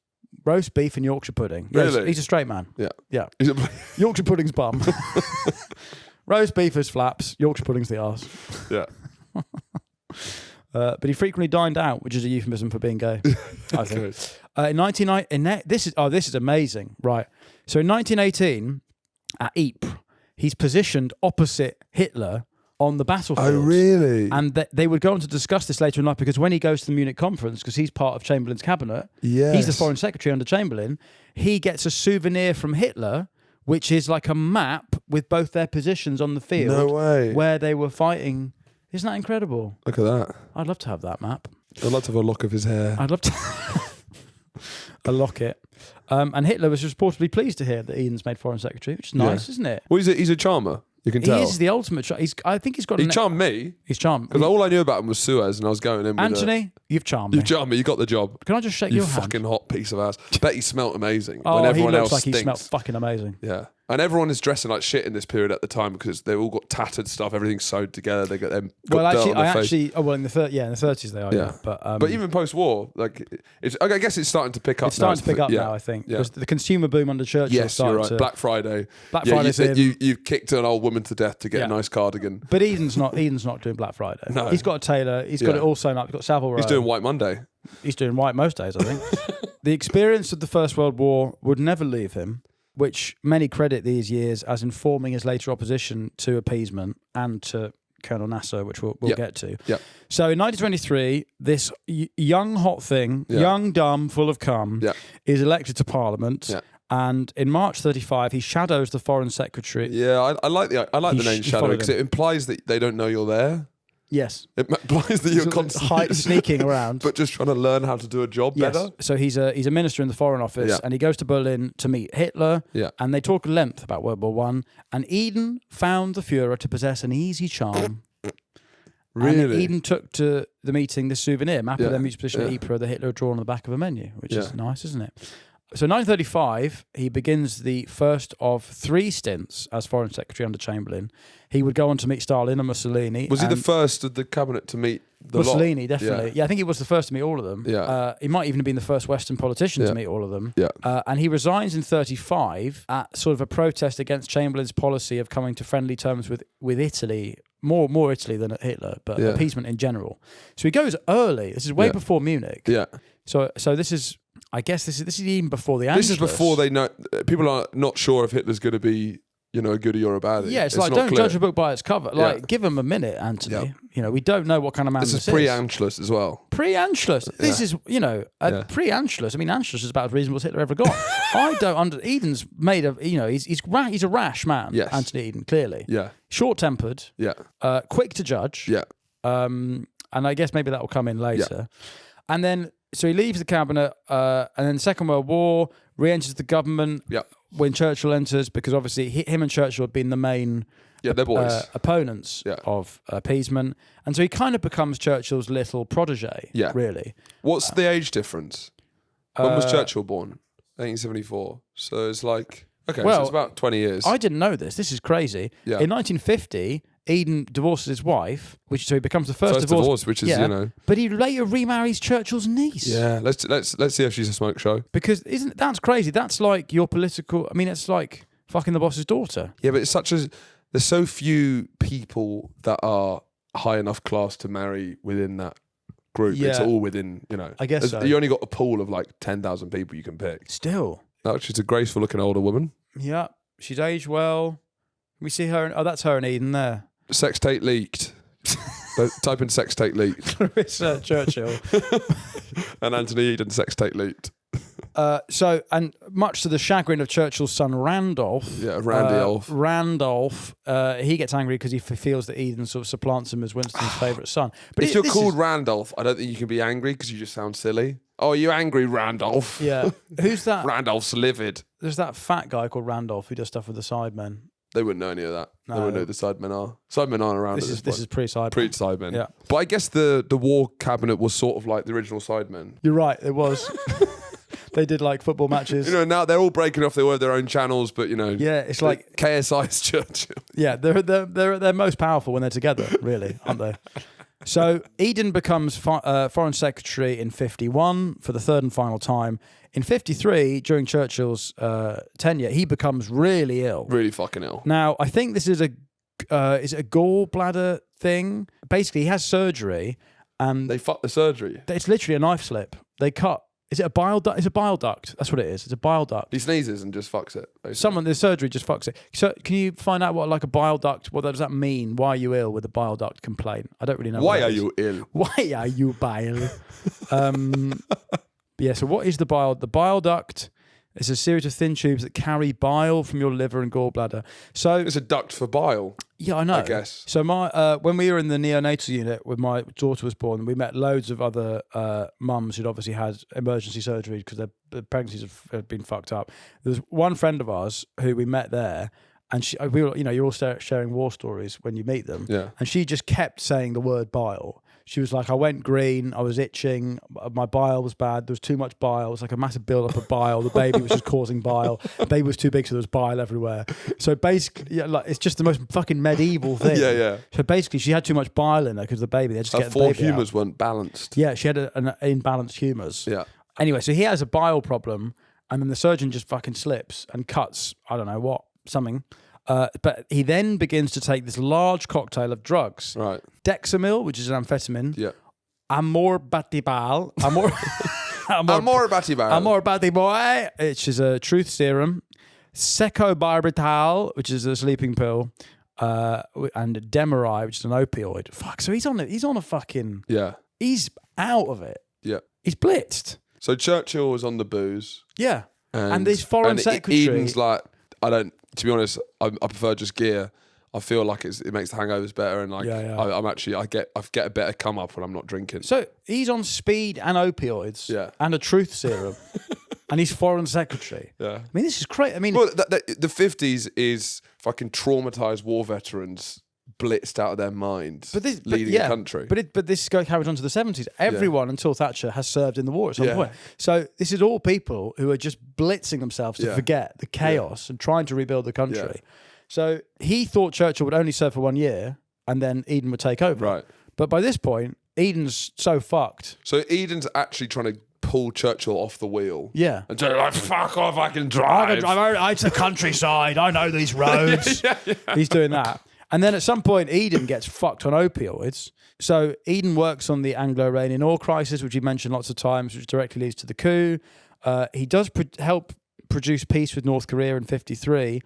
[SPEAKER 1] roast beef and Yorkshire pudding. Yeah,
[SPEAKER 2] Really?
[SPEAKER 1] He's a straight man.
[SPEAKER 2] Yeah.
[SPEAKER 1] Yeah.
[SPEAKER 2] He's a-
[SPEAKER 1] Yorkshire pudding's bum. Roast beef is flaps. Yorkshire pudding's the arse.
[SPEAKER 2] yeah.
[SPEAKER 1] But he frequently dined out, which is a euphemism for being gay, I think. In 1990, this is amazing, right? So in 1918, at Ypres, he's positioned opposite Hitler on the battlefield.
[SPEAKER 2] Oh, really?
[SPEAKER 1] And they would go on to discuss this later in life, because when he goes to the Munich conference, because he's part of Chamberlain's cabinet, he's the foreign secretary under Chamberlain, he gets a souvenir from Hitler, which is like a map with both their positions on the field.
[SPEAKER 2] No way.
[SPEAKER 1] Where they were fighting. Isn't that incredible?
[SPEAKER 2] Look at that.
[SPEAKER 1] I'd love to have that map.
[SPEAKER 2] I'd like to have a lock of his hair.
[SPEAKER 1] I'd love to a locket. And Hitler was reportedly pleased to hear that Eden's made foreign secretary, which is nice, isn't it?
[SPEAKER 2] Well, he's a charmer. You can tell.
[SPEAKER 1] He is the ultimate. I think he's got.
[SPEAKER 2] He charmed me.
[SPEAKER 1] He's charmed.
[SPEAKER 2] Because all I knew about him was Suez, and I was going in with
[SPEAKER 1] Antony, you've charmed me.
[SPEAKER 2] You charmed me. You got the job.
[SPEAKER 1] Can I just shake
[SPEAKER 2] You
[SPEAKER 1] your hand?
[SPEAKER 2] fucking hot piece of ass. Bet he smelt amazing.
[SPEAKER 1] Oh,
[SPEAKER 2] when everyone
[SPEAKER 1] he looks
[SPEAKER 2] else
[SPEAKER 1] like
[SPEAKER 2] stinks.
[SPEAKER 1] he smelled fucking amazing.
[SPEAKER 2] Yeah. And everyone is dressing like shit in this period at the time because they've all got tattered stuff. Everything's sewed together. They got them.
[SPEAKER 1] Well,
[SPEAKER 2] got dirt
[SPEAKER 1] actually,
[SPEAKER 2] on their face.
[SPEAKER 1] in the 30s they are. Yeah.
[SPEAKER 2] But even post-war, like, I guess it's starting to pick up.
[SPEAKER 1] It's starting to pick up now. I think because the consumer boom under Churchill.
[SPEAKER 2] Yes, you're right.
[SPEAKER 1] To,
[SPEAKER 2] Black Friday.
[SPEAKER 1] Black Friday's in.
[SPEAKER 2] You kicked an old woman to death to get a nice cardigan.
[SPEAKER 1] But Eden's not doing Black Friday.
[SPEAKER 2] No.
[SPEAKER 1] He's got a tailor. He's got it all sewn up. He's got Savile Row.
[SPEAKER 2] He's doing White Monday.
[SPEAKER 1] He's doing white most days, I think. The experience of the First World War would never leave him, which many credit these years as informing his later opposition to appeasement and to Colonel Nasser, which we'll get to.
[SPEAKER 2] Yep.
[SPEAKER 1] So in 1923, this young hot thing, young, dumb, full of cum, is elected to Parliament. Yeah. And in March 35, he shadows the Foreign Secretary.
[SPEAKER 2] Yeah, I like the name shadow because it implies that they don't know you're there.
[SPEAKER 1] Yes.
[SPEAKER 2] It implies that you're constantly
[SPEAKER 1] sneaking around.
[SPEAKER 2] But just trying to learn how to do a job better.
[SPEAKER 1] So he's a minister in the Foreign Office and he goes to Berlin to meet Hitler and they talk at length about World War I. And Eden found the Führer to possess an easy charm.
[SPEAKER 2] Really?
[SPEAKER 1] And Eden took to the meeting this souvenir, map of their mutual position at Ypres that Hitler had drawn on the back of a menu, which is nice, isn't it? So 1935, he begins the first of 3 stints as Foreign Secretary under Chamberlain. He would go on to meet Stalin and Mussolini.
[SPEAKER 2] Was he the first of the cabinet to meet the
[SPEAKER 1] Mussolini,
[SPEAKER 2] lot?
[SPEAKER 1] definitely. Yeah, I think he was the first to meet all of them.
[SPEAKER 2] Yeah.
[SPEAKER 1] He might even have been the first Western politician to meet all of them.
[SPEAKER 2] Yeah.
[SPEAKER 1] And he resigns in 35 at sort of a protest against Chamberlain's policy of coming to friendly terms with Italy, more Italy than Hitler, but appeasement in general. So he goes early. This is way before Munich.
[SPEAKER 2] Yeah.
[SPEAKER 1] So this is, I guess this is even before the Anschluss.
[SPEAKER 2] This is before they know. People are not sure if Hitler's going to be, a goodie or a baddie.
[SPEAKER 1] Yeah, it's like, don't
[SPEAKER 2] clear.
[SPEAKER 1] judge a book by its cover. Like, give him a minute, Anthony.
[SPEAKER 2] Yeah.
[SPEAKER 1] We don't know what kind of man
[SPEAKER 2] This is pre-Anschluss as well.
[SPEAKER 1] Pre-Anschluss. This is, pre-Anschluss. I mean, Anschluss is about as reasonable as Hitler ever got. I don't Eden's made of, he's a rash man,
[SPEAKER 2] yes.
[SPEAKER 1] Antony Eden, clearly.
[SPEAKER 2] Yeah.
[SPEAKER 1] Short-tempered.
[SPEAKER 2] Yeah.
[SPEAKER 1] Quick to judge.
[SPEAKER 2] Yeah.
[SPEAKER 1] And I guess maybe that will come in later. Yeah. And then, so he leaves the cabinet, and then the Second World War, re-enters the government.
[SPEAKER 2] Yeah.
[SPEAKER 1] When Churchill enters, because obviously him and Churchill have been the main
[SPEAKER 2] they're boys.
[SPEAKER 1] Opponents of appeasement. And so he kind of becomes Churchill's little protege, really.
[SPEAKER 2] What's the age difference? When was Churchill born? 1874. So it's like, so it's about 20 years.
[SPEAKER 1] I didn't know this. This is crazy. Yeah. In 1950, Eden divorces his wife, so he becomes the first divorce,
[SPEAKER 2] which is,
[SPEAKER 1] But he later remarries Churchill's niece.
[SPEAKER 2] Yeah, let's see if she's a smoke show.
[SPEAKER 1] Because that's crazy. That's like your political. I mean, it's like fucking the boss's daughter.
[SPEAKER 2] Yeah, but there's so few people that are high enough class to marry within that group. Yeah. It's all within,
[SPEAKER 1] I guess so.
[SPEAKER 2] You only got a pool of like 10,000 people you can pick.
[SPEAKER 1] Still.
[SPEAKER 2] No, she's a graceful looking older woman.
[SPEAKER 1] Yeah, she's aged well. We see her. That's her and Eden there.
[SPEAKER 2] Sex tape leaked. Type in sex tape leaked.
[SPEAKER 1] Clarissa Churchill.
[SPEAKER 2] And Antony Eden sex tape leaked.
[SPEAKER 1] And much to the chagrin of Churchill's son Randolph.
[SPEAKER 2] Yeah,
[SPEAKER 1] Randolph, he gets angry because he feels that Eden sort of supplants him as Winston's favourite son. But
[SPEAKER 2] if you're called Randolph, I don't think you can be angry because you just sound silly. Oh, are you angry, Randolph?
[SPEAKER 1] Yeah. Who's that?
[SPEAKER 2] Randolph's livid.
[SPEAKER 1] There's that fat guy called Randolph who does stuff with the Sidemen.
[SPEAKER 2] They wouldn't know any of that. No. They wouldn't know who the Sidemen are. Sidemen aren't around. This
[SPEAKER 1] is pre-Sidemen.
[SPEAKER 2] Pre-Sidemen.
[SPEAKER 1] Yeah.
[SPEAKER 2] But I guess the war cabinet was sort of like the original Sidemen.
[SPEAKER 1] You're right. It was. They did like football matches.
[SPEAKER 2] Now they're all breaking off. They have their own channels, but
[SPEAKER 1] Yeah, it's like
[SPEAKER 2] KSI's Churchill.
[SPEAKER 1] Yeah, they're most powerful when they're together, really, aren't they? So Eden becomes Foreign Secretary in 51 for the third and final time. In 53, during Churchill's tenure, he becomes really ill.
[SPEAKER 2] Really fucking ill.
[SPEAKER 1] Now, I think this is is it a gallbladder thing? Basically, he has surgery, and
[SPEAKER 2] they fuck the surgery.
[SPEAKER 1] It's literally a knife slip. They cut. Is it a bile duct? It's a bile duct. That's what it is. It's a bile duct.
[SPEAKER 2] He sneezes and just fucks it. Basically.
[SPEAKER 1] The surgery just fucks it. So can you find out what like a bile duct, what does that mean? Why are you ill with a bile duct complaint? I don't really know.
[SPEAKER 2] Why are you ill?
[SPEAKER 1] Why are you bile? Yeah, so what is the bile? The bile duct is a series of thin tubes that carry bile from your liver and gallbladder. So
[SPEAKER 2] it's a duct for bile.
[SPEAKER 1] Yeah, I know.
[SPEAKER 2] I guess.
[SPEAKER 1] So when we were in the neonatal unit when my daughter was born, we met loads of other mums who'd obviously had emergency surgery because their pregnancies had been fucked up. There was one friend of ours who we met there, and we were, you're all sharing war stories when you meet them.
[SPEAKER 2] Yeah.
[SPEAKER 1] And she just kept saying the word bile. She was like, I went green, I was itching, my bile was bad, there was too much bile, it was like a massive build-up of bile, the baby was just causing bile, the baby was too big so there was bile everywhere. So basically, it's just the most fucking medieval thing.
[SPEAKER 2] Yeah.
[SPEAKER 1] So basically she had too much bile in her because the baby, they just get the
[SPEAKER 2] four
[SPEAKER 1] baby
[SPEAKER 2] humours
[SPEAKER 1] out.
[SPEAKER 2] weren't balanced.
[SPEAKER 1] Yeah, she had an imbalanced humours.
[SPEAKER 2] Yeah.
[SPEAKER 1] Anyway, so he has a bile problem, and then the surgeon just fucking slips and cuts, I don't know what, something. But he then begins to take this large cocktail of drugs.
[SPEAKER 2] Right.
[SPEAKER 1] Dexamyl, which is an amphetamine.
[SPEAKER 2] Yeah.
[SPEAKER 1] Amorbatibal.
[SPEAKER 2] Amorbatibal.
[SPEAKER 1] Which is a truth serum. Secobarbital, which is a sleeping pill. And Demerai, which is an opioid. Fuck, so he's on a fucking...
[SPEAKER 2] Yeah.
[SPEAKER 1] He's out of it.
[SPEAKER 2] Yeah.
[SPEAKER 1] He's blitzed.
[SPEAKER 2] So Churchill was on the booze.
[SPEAKER 1] Yeah. And this foreign secretary...
[SPEAKER 2] Eden's like, to be honest, I prefer just gear. I feel like it makes the hangovers better, and like I get a better come up when I'm not drinking.
[SPEAKER 1] So he's on speed and opioids, and a truth serum, and he's foreign secretary.
[SPEAKER 2] Yeah,
[SPEAKER 1] I mean this is crazy. I mean,
[SPEAKER 2] well, the 50s is fucking traumatized war veterans blitzed out of their minds
[SPEAKER 1] But this,
[SPEAKER 2] leading a country.
[SPEAKER 1] But this carried on to the 70s. Everyone until Thatcher has served in the war at some point. So this is all people who are just blitzing themselves to forget the chaos and trying to rebuild the country.
[SPEAKER 2] Yeah.
[SPEAKER 1] So he thought Churchill would only serve for 1 year and then Eden would take over.
[SPEAKER 2] Right.
[SPEAKER 1] But by this point, Eden's so fucked.
[SPEAKER 2] So Eden's actually trying to pull Churchill off the wheel.
[SPEAKER 1] Yeah.
[SPEAKER 2] And say, like, fuck off, I can drive.
[SPEAKER 1] It's the countryside. I know these roads. He's doing that. And then at some point, Eden gets fucked on opioids. So Eden works on the Anglo-Iranian oil crisis, which he mentioned lots of times, which directly leads to the coup. He does help produce peace with North Korea in 1953.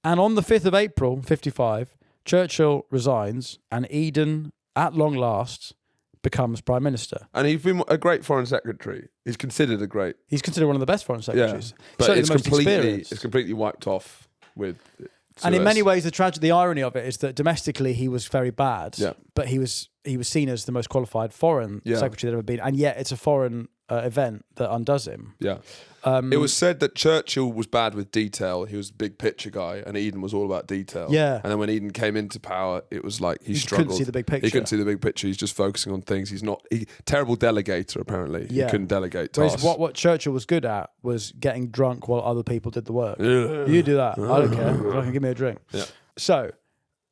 [SPEAKER 1] And on the 5th of April, 1955, Churchill resigns and Eden, at long last, becomes Prime Minister.
[SPEAKER 2] And he's been a great foreign secretary. He's considered a great...
[SPEAKER 1] He's considered one of the best foreign secretaries.
[SPEAKER 2] But
[SPEAKER 1] Certainly
[SPEAKER 2] it's
[SPEAKER 1] the most
[SPEAKER 2] completely,
[SPEAKER 1] experienced.
[SPEAKER 2] wiped off with...
[SPEAKER 1] And in
[SPEAKER 2] Suez.
[SPEAKER 1] many ways, the irony of it is that domestically he was very bad,
[SPEAKER 2] Yeah.
[SPEAKER 1] but he was seen as the most qualified foreign secretary that ever been, and yet it's a foreign event that undoes him.
[SPEAKER 2] Yeah. It was said that Churchill was bad with detail. He was a big picture guy, and Eden was all about detail.
[SPEAKER 1] Yeah.
[SPEAKER 2] And then when Eden came into power, it was like he
[SPEAKER 1] couldn't
[SPEAKER 2] struggled.
[SPEAKER 1] see the big picture.
[SPEAKER 2] He couldn't see the big picture. He's just focusing on things. He's not... terrible delegator, apparently.
[SPEAKER 1] Yeah.
[SPEAKER 2] He couldn't delegate tasks.
[SPEAKER 1] Whereas what Churchill was good at was getting drunk while other people did the work. You do that. I don't care. Fucking give me a drink.
[SPEAKER 2] Yeah.
[SPEAKER 1] So,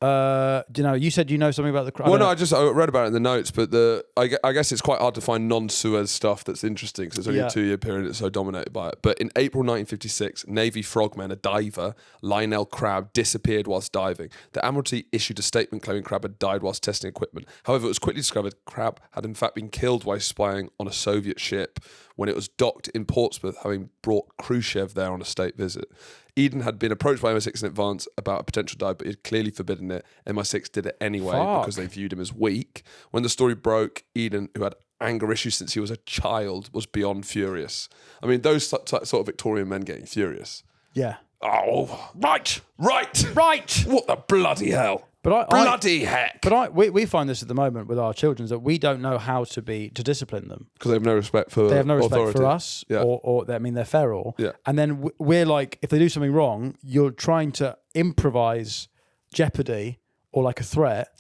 [SPEAKER 1] you said you know something about the...
[SPEAKER 2] Well, no, I read about it in the notes, but I guess it's quite hard to find non-Suez stuff that's interesting because it's only a 2-year period that's so dominated by it. But in April 1956, Navy frogman, a diver, Lionel Crabb, disappeared whilst diving. The Admiralty issued a statement claiming Crabb had died whilst testing equipment. However, it was quickly discovered Crabb had in fact been killed while spying on a Soviet ship when it was docked in Portsmouth, having brought Khrushchev there on a state visit. Eden had been approached by MI6 in advance about a potential dive, but he had clearly forbidden it. MI6 did it anyway because they viewed him as weak. When the story broke, Eden, who had anger issues since he was a child, was beyond furious. I mean, those sort of Victorian men getting furious.
[SPEAKER 1] Yeah.
[SPEAKER 2] Oh, right. What the bloody hell? Bloody heck.
[SPEAKER 1] But we find this at the moment with our children, that we don't know how to discipline them.
[SPEAKER 2] Because they have no respect for
[SPEAKER 1] They have no respect
[SPEAKER 2] authority.
[SPEAKER 1] for us, or they're feral.
[SPEAKER 2] Yeah.
[SPEAKER 1] And then we're like, if they do something wrong, you're trying to improvise jeopardy or like a threat.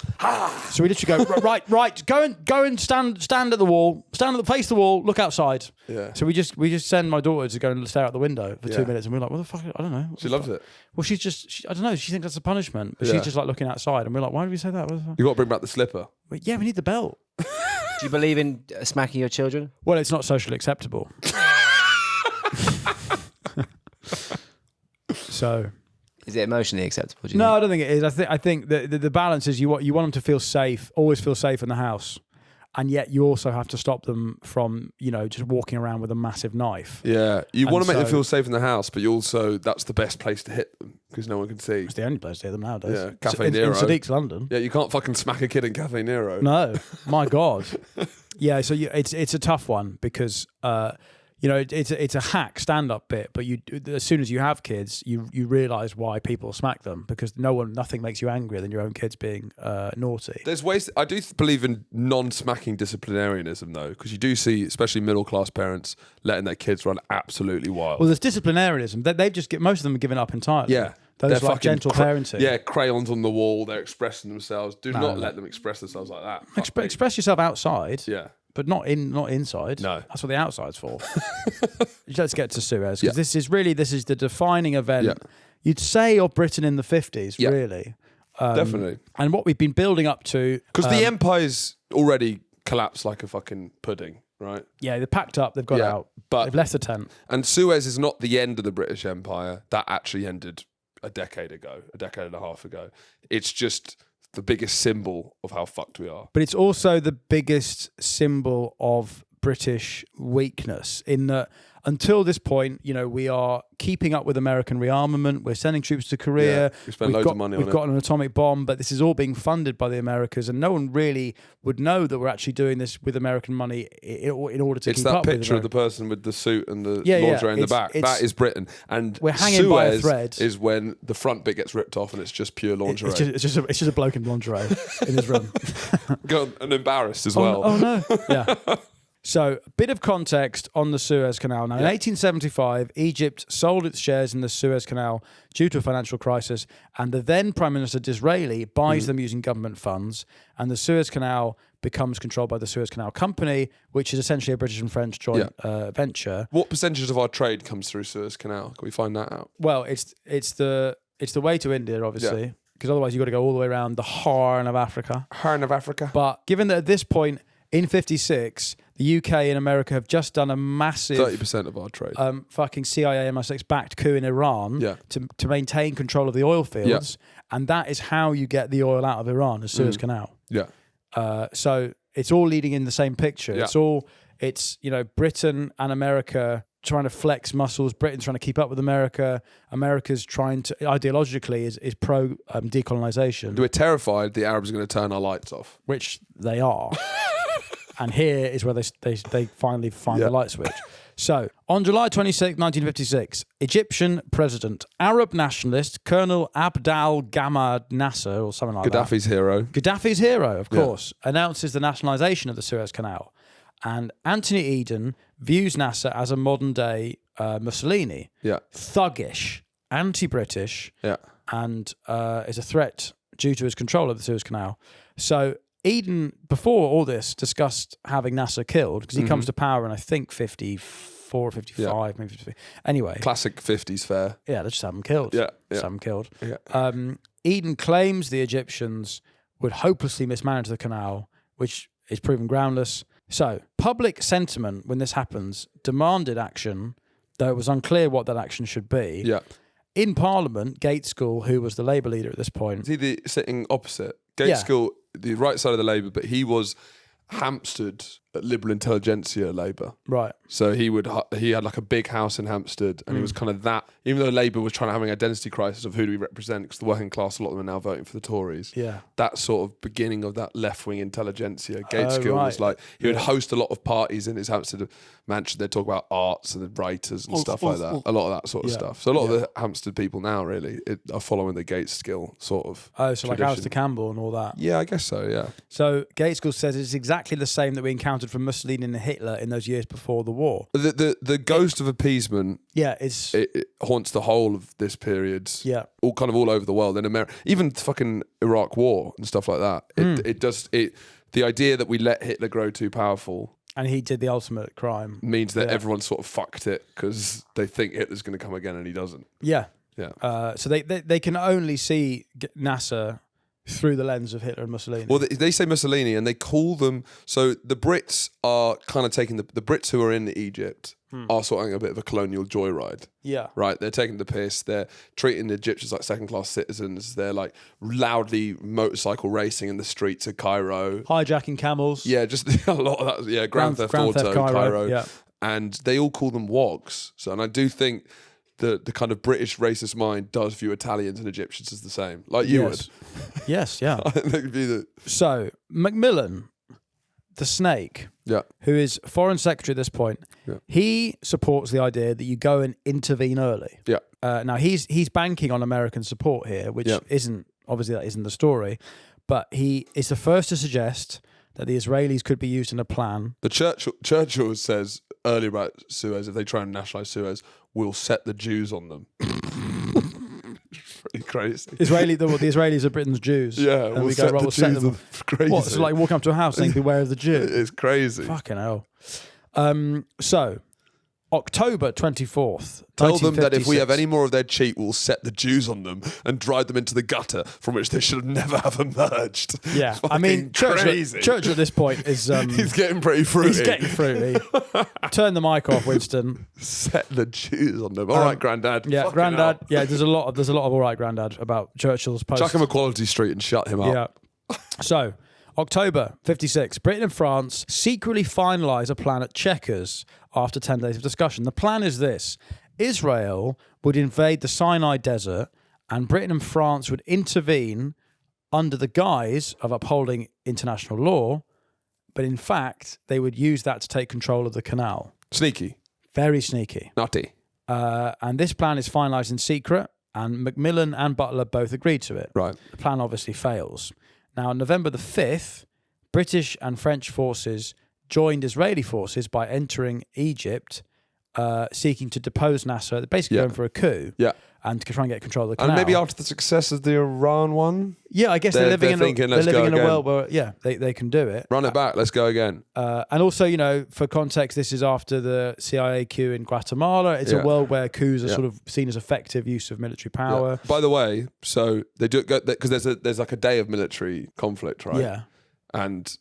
[SPEAKER 1] So we literally go, right, go and stand at the wall, face the wall, look outside.
[SPEAKER 2] Yeah.
[SPEAKER 1] So we just send my daughter to go and stare out the window for 2 minutes, and we're like, what the fuck? I don't know.
[SPEAKER 2] She loves it.
[SPEAKER 1] Well, I don't know. She thinks that's a punishment, but she's just like looking outside, and we're like, why did we say that? What the fuck?
[SPEAKER 2] You got to bring back the slipper.
[SPEAKER 1] Well, yeah, we need the belt.
[SPEAKER 3] Do you believe in smacking your children?
[SPEAKER 1] Well, it's not socially acceptable. So.
[SPEAKER 3] Is it emotionally acceptable? Do you
[SPEAKER 1] No,
[SPEAKER 3] think?
[SPEAKER 1] I don't think it is. I think the balance is you want them to feel safe, always feel safe in the house, and yet you also have to stop them from just walking around with a massive knife.
[SPEAKER 2] Yeah, you want to make them
[SPEAKER 1] so-
[SPEAKER 2] feel safe in the house, but you also that's the best place to hit them because no one can see.
[SPEAKER 1] It's the only place to hear them nowadays.
[SPEAKER 2] Yeah, Cafe
[SPEAKER 1] in
[SPEAKER 2] Nero.
[SPEAKER 1] Sadiq's London.
[SPEAKER 2] Yeah, you can't fucking smack a kid in Cafe Nero.
[SPEAKER 1] No, my God. Yeah, so it's a tough one because it's a hack stand-up bit, but as soon as you have kids, you realise why people smack them, because nothing makes you angrier than your own kids being naughty.
[SPEAKER 2] There's ways. I do believe in non-smacking disciplinarianism though, because you do see, especially middle-class parents, letting their kids run absolutely wild.
[SPEAKER 1] Well, there's disciplinarianism. They've just most of them have given up entirely.
[SPEAKER 2] Yeah.
[SPEAKER 1] Those
[SPEAKER 2] They're
[SPEAKER 1] like
[SPEAKER 2] fucking
[SPEAKER 1] gentle parenting.
[SPEAKER 2] Yeah, crayons on the wall. They're expressing themselves. Do not let them express themselves like that. Fuck me.
[SPEAKER 1] Express yourself outside.
[SPEAKER 2] Yeah.
[SPEAKER 1] But not inside.
[SPEAKER 2] No.
[SPEAKER 1] That's what the outside's for. Let's get to Suez, because this is the defining event, you'd say, of Britain in the 50s, really.
[SPEAKER 2] Definitely.
[SPEAKER 1] And what we've been building up to.
[SPEAKER 2] Because the empire's already collapsed like a fucking pudding, right?
[SPEAKER 1] Yeah, they're packed up, they've got out.
[SPEAKER 2] But
[SPEAKER 1] they've left the tent.
[SPEAKER 2] And Suez is not the end of the British Empire. That actually ended a decade and a half ago. It's just the biggest symbol of how fucked we are.
[SPEAKER 1] But it's also the biggest symbol of British weakness, in that until this point, we are keeping up with American rearmament. We're sending troops to Korea.
[SPEAKER 2] Yeah, we spent loads of money on it.
[SPEAKER 1] We've got an atomic bomb, but this is all being funded by the Americans, and no one really would know that we're actually doing this with American money in order to keep up with it.
[SPEAKER 2] It's that picture of the person with the suit and the lingerie in the back. That is Britain. And
[SPEAKER 1] we're hanging by a
[SPEAKER 2] Suez
[SPEAKER 1] thread.
[SPEAKER 2] is when the front bit gets ripped off and it's just pure lingerie.
[SPEAKER 1] It's just a bloke in lingerie in his room.
[SPEAKER 2] And embarrassed as well.
[SPEAKER 1] Oh no. Yeah. So, a bit of context on the Suez Canal. Now, in 1875, Egypt sold its shares in the Suez Canal due to a financial crisis, and the then Prime Minister Disraeli buys them using government funds, and the Suez Canal becomes controlled by the Suez Canal Company, which is essentially a British and French joint venture.
[SPEAKER 2] What percentage of our trade comes through Suez Canal? Can we find that out?
[SPEAKER 1] Well, it's the way to India, obviously, because otherwise you've got to go all the way around the Horn of Africa.
[SPEAKER 2] Horn of Africa.
[SPEAKER 1] But given that at this point, in 56, the UK and America have just done a massive
[SPEAKER 2] 30% of our trade.
[SPEAKER 1] fucking CIA MI6 backed coup in Iran to maintain control of the oil fields, and that is how you get the oil out of Iran, the Suez Canal.
[SPEAKER 2] Yeah.
[SPEAKER 1] So it's all leading in the same picture.
[SPEAKER 2] Yeah.
[SPEAKER 1] It's Britain and America trying to flex muscles. Britain's trying to keep up with America. America's trying to ideologically is pro decolonization.
[SPEAKER 2] We're terrified the Arabs are going to turn our lights off,
[SPEAKER 1] which they are. And here is where they finally find the light switch. So, on July 26, 1956, Egyptian president, Arab nationalist Colonel Abdel Gammad Nasser, or something like that. Gaddafi's hero, of course, announces the nationalisation of the Suez Canal. And Antony Eden views Nasser as a modern-day Mussolini.
[SPEAKER 2] Yeah.
[SPEAKER 1] Thuggish, anti-British, and is a threat due to his control of the Suez Canal. So, Eden, before all this, discussed having Nasser killed because he comes to power in, I think, 54, 55, maybe 50. Anyway.
[SPEAKER 2] Classic 50s fare.
[SPEAKER 1] Yeah, let's just have him killed.
[SPEAKER 2] Yeah.
[SPEAKER 1] Just have him killed.
[SPEAKER 2] Yeah.
[SPEAKER 1] Eden claims the Egyptians would hopelessly mismanage the canal, which is proven groundless. So, public sentiment, when this happens, demanded action, though it was unclear what that action should be.
[SPEAKER 2] Yeah.
[SPEAKER 1] In Parliament, Gaitskell, who was the Labour leader at this point...
[SPEAKER 2] Is he sitting opposite? Gaitskell, the right side of the Labour, but he was Hampstead at Liberal Intelligentsia Labour.
[SPEAKER 1] Right.
[SPEAKER 2] So he had like a big house in Hampstead, and he was kind of that. Even though Labour was trying to have an identity crisis of who do we represent, because the working class, a lot of them are now voting for the Tories.
[SPEAKER 1] Yeah.
[SPEAKER 2] That sort of beginning of that left-wing intelligentsia. Gaitskell was like, he would host a lot of parties in his Hampstead mansion. They'd talk about arts and the writers and stuff like that. A lot of that sort of stuff. So a lot of the Hampstead people now really are following the Gaitskell sort of
[SPEAKER 1] so
[SPEAKER 2] tradition.
[SPEAKER 1] like Alistair Campbell and all that.
[SPEAKER 2] Yeah, I guess so, yeah.
[SPEAKER 1] So Gaitskell says it's exactly the same that we encountered from Mussolini and Hitler in those years before the war.
[SPEAKER 2] The ghost of appeasement, it haunts the whole of this period.
[SPEAKER 1] Yeah,
[SPEAKER 2] all over the world in America, even the fucking Iraq War and stuff like that. The idea that we let Hitler grow too powerful,
[SPEAKER 1] and he did the ultimate crime,
[SPEAKER 2] means that everyone sort of fucked it because they think Hitler's going to come again and he doesn't.
[SPEAKER 1] Yeah,
[SPEAKER 2] yeah.
[SPEAKER 1] So they can only see Nasser through the lens of Hitler and Mussolini.
[SPEAKER 2] Well, they say Mussolini, and they call them... So the Brits are kind of taking... The Brits who are in Egypt are sort of having a bit of a colonial joyride.
[SPEAKER 1] Yeah.
[SPEAKER 2] Right? They're taking the piss. They're treating the Egyptians like second-class citizens. They're like loudly motorcycle racing in the streets of Cairo.
[SPEAKER 1] Hijacking camels.
[SPEAKER 2] Yeah, just a lot of that. Yeah, Grand Theft Auto, Cairo.
[SPEAKER 1] Yeah. And
[SPEAKER 2] they all call them wogs. So, and I do think... The kind of British racist mind does view Italians and Egyptians as the same, like you would.
[SPEAKER 1] Yes, yeah.
[SPEAKER 2] I think
[SPEAKER 1] So Macmillan, the Snake, who is Foreign Secretary at this point, he supports the idea that you go and intervene early.
[SPEAKER 2] Yeah.
[SPEAKER 1] Now he's banking on American support here, which isn't the story, but he is the first to suggest that the Israelis could be used in a plan.
[SPEAKER 2] The Churchill says earlier about Suez, if they try and nationalise Suez, we'll set the Jews on them. Pretty crazy.
[SPEAKER 1] The Israelis are Britain's Jews.
[SPEAKER 2] Yeah,
[SPEAKER 1] and we go, right, we'll set them.
[SPEAKER 2] Crazy.
[SPEAKER 1] What? So like walking up to a house saying, beware of the Jew.
[SPEAKER 2] It's crazy.
[SPEAKER 1] Fucking hell. So, October 24th.
[SPEAKER 2] Tell them that if we have any more of their cheat, we'll set the Jews on them and drive them into the gutter from which they should never have emerged.
[SPEAKER 1] Yeah, I mean, Churchill at this point is...
[SPEAKER 2] he's getting pretty fruity.
[SPEAKER 1] He's getting fruity. Turn the mic off, Winston.
[SPEAKER 2] Set the Jews on them. All right, Grandad.
[SPEAKER 1] Yeah,
[SPEAKER 2] Fucking
[SPEAKER 1] Grandad.
[SPEAKER 2] hell.
[SPEAKER 1] Yeah, there's a lot of all right, Grandad about Churchill's post.
[SPEAKER 2] Chuck him a Quality Street and shut him up.
[SPEAKER 1] Yeah. So, October 56, Britain and France secretly finalise a plan at Chequers after 10 days of discussion. The plan is this. Israel would invade the Sinai Desert and Britain and France would intervene under the guise of upholding international law, but in fact, they would use that to take control of the canal.
[SPEAKER 2] Sneaky.
[SPEAKER 1] Very sneaky.
[SPEAKER 2] Naughty.
[SPEAKER 1] And this plan is finalised in secret, and Macmillan and Butler both agreed to it.
[SPEAKER 2] Right.
[SPEAKER 1] The plan obviously fails. Now, on November the 5th, British and French forces joined Israeli forces by entering Egypt, seeking to depose Nasser. They're basically going for a coup.
[SPEAKER 2] Yeah.
[SPEAKER 1] And to try and get control of the canal.
[SPEAKER 2] And maybe after the success of the Iran one,
[SPEAKER 1] yeah, I guess they're living in a world where they can do it.
[SPEAKER 2] Run it back, let's go again.
[SPEAKER 1] And also, for context, this is after the CIA coup in Guatemala. It's a world where coups are sort of seen as effective use of military power.
[SPEAKER 2] Yeah. By the way, so they do it because there's like a day of military conflict, right?
[SPEAKER 1] Yeah.
[SPEAKER 2] And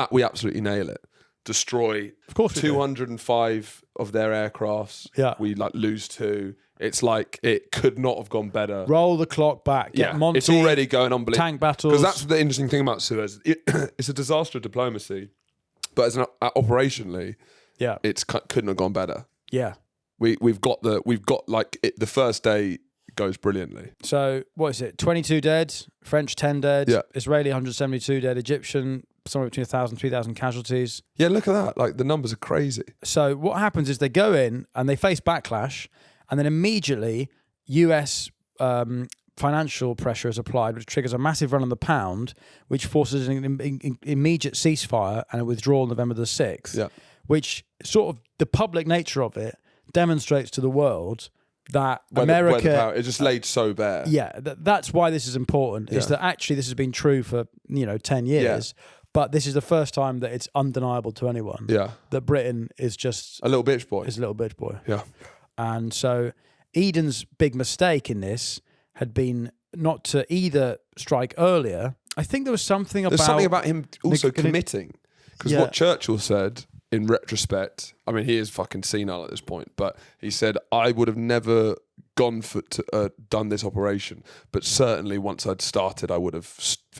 [SPEAKER 2] we absolutely nail it. Destroy
[SPEAKER 1] of course
[SPEAKER 2] 205 of their aircrafts.
[SPEAKER 1] Yeah.
[SPEAKER 2] We lose 2. It's like it could not have gone better.
[SPEAKER 1] Roll the clock back. Get Monty.
[SPEAKER 2] It's already going unbelievable.
[SPEAKER 1] Tank battles.
[SPEAKER 2] Because that's the interesting thing about Suez. It's a disaster of diplomacy, but as operationally, it couldn't have gone better.
[SPEAKER 1] Yeah.
[SPEAKER 2] We've got the first day goes brilliantly.
[SPEAKER 1] So what is it? 22 dead. French 10 dead.
[SPEAKER 2] Yeah.
[SPEAKER 1] Israeli 172 dead. Egyptian somewhere between 1,000 and 3,000 casualties.
[SPEAKER 2] Yeah, look at that. Like the numbers are crazy.
[SPEAKER 1] So what happens is they go in and they face backlash. And then immediately, US financial pressure is applied, which triggers a massive run on the pound, which forces an immediate ceasefire and a withdrawal on November the 6th, which sort of the public nature of it demonstrates to the world that America...
[SPEAKER 2] it just laid so bare.
[SPEAKER 1] Yeah, that's why this is important, is that actually this has been true for, 10 years, but this is the first time that it's undeniable to anyone that Britain is just...
[SPEAKER 2] A little bitch boy.
[SPEAKER 1] Is a little bitch boy.
[SPEAKER 2] Yeah.
[SPEAKER 1] And so Eden's big mistake in this had been not to either strike earlier. I think there was something about...
[SPEAKER 2] There's something about him also committing. Because what Churchill said, in retrospect, I mean, he is fucking senile at this point, but he said, I would have never gone done this operation, but certainly once I'd started, I would have...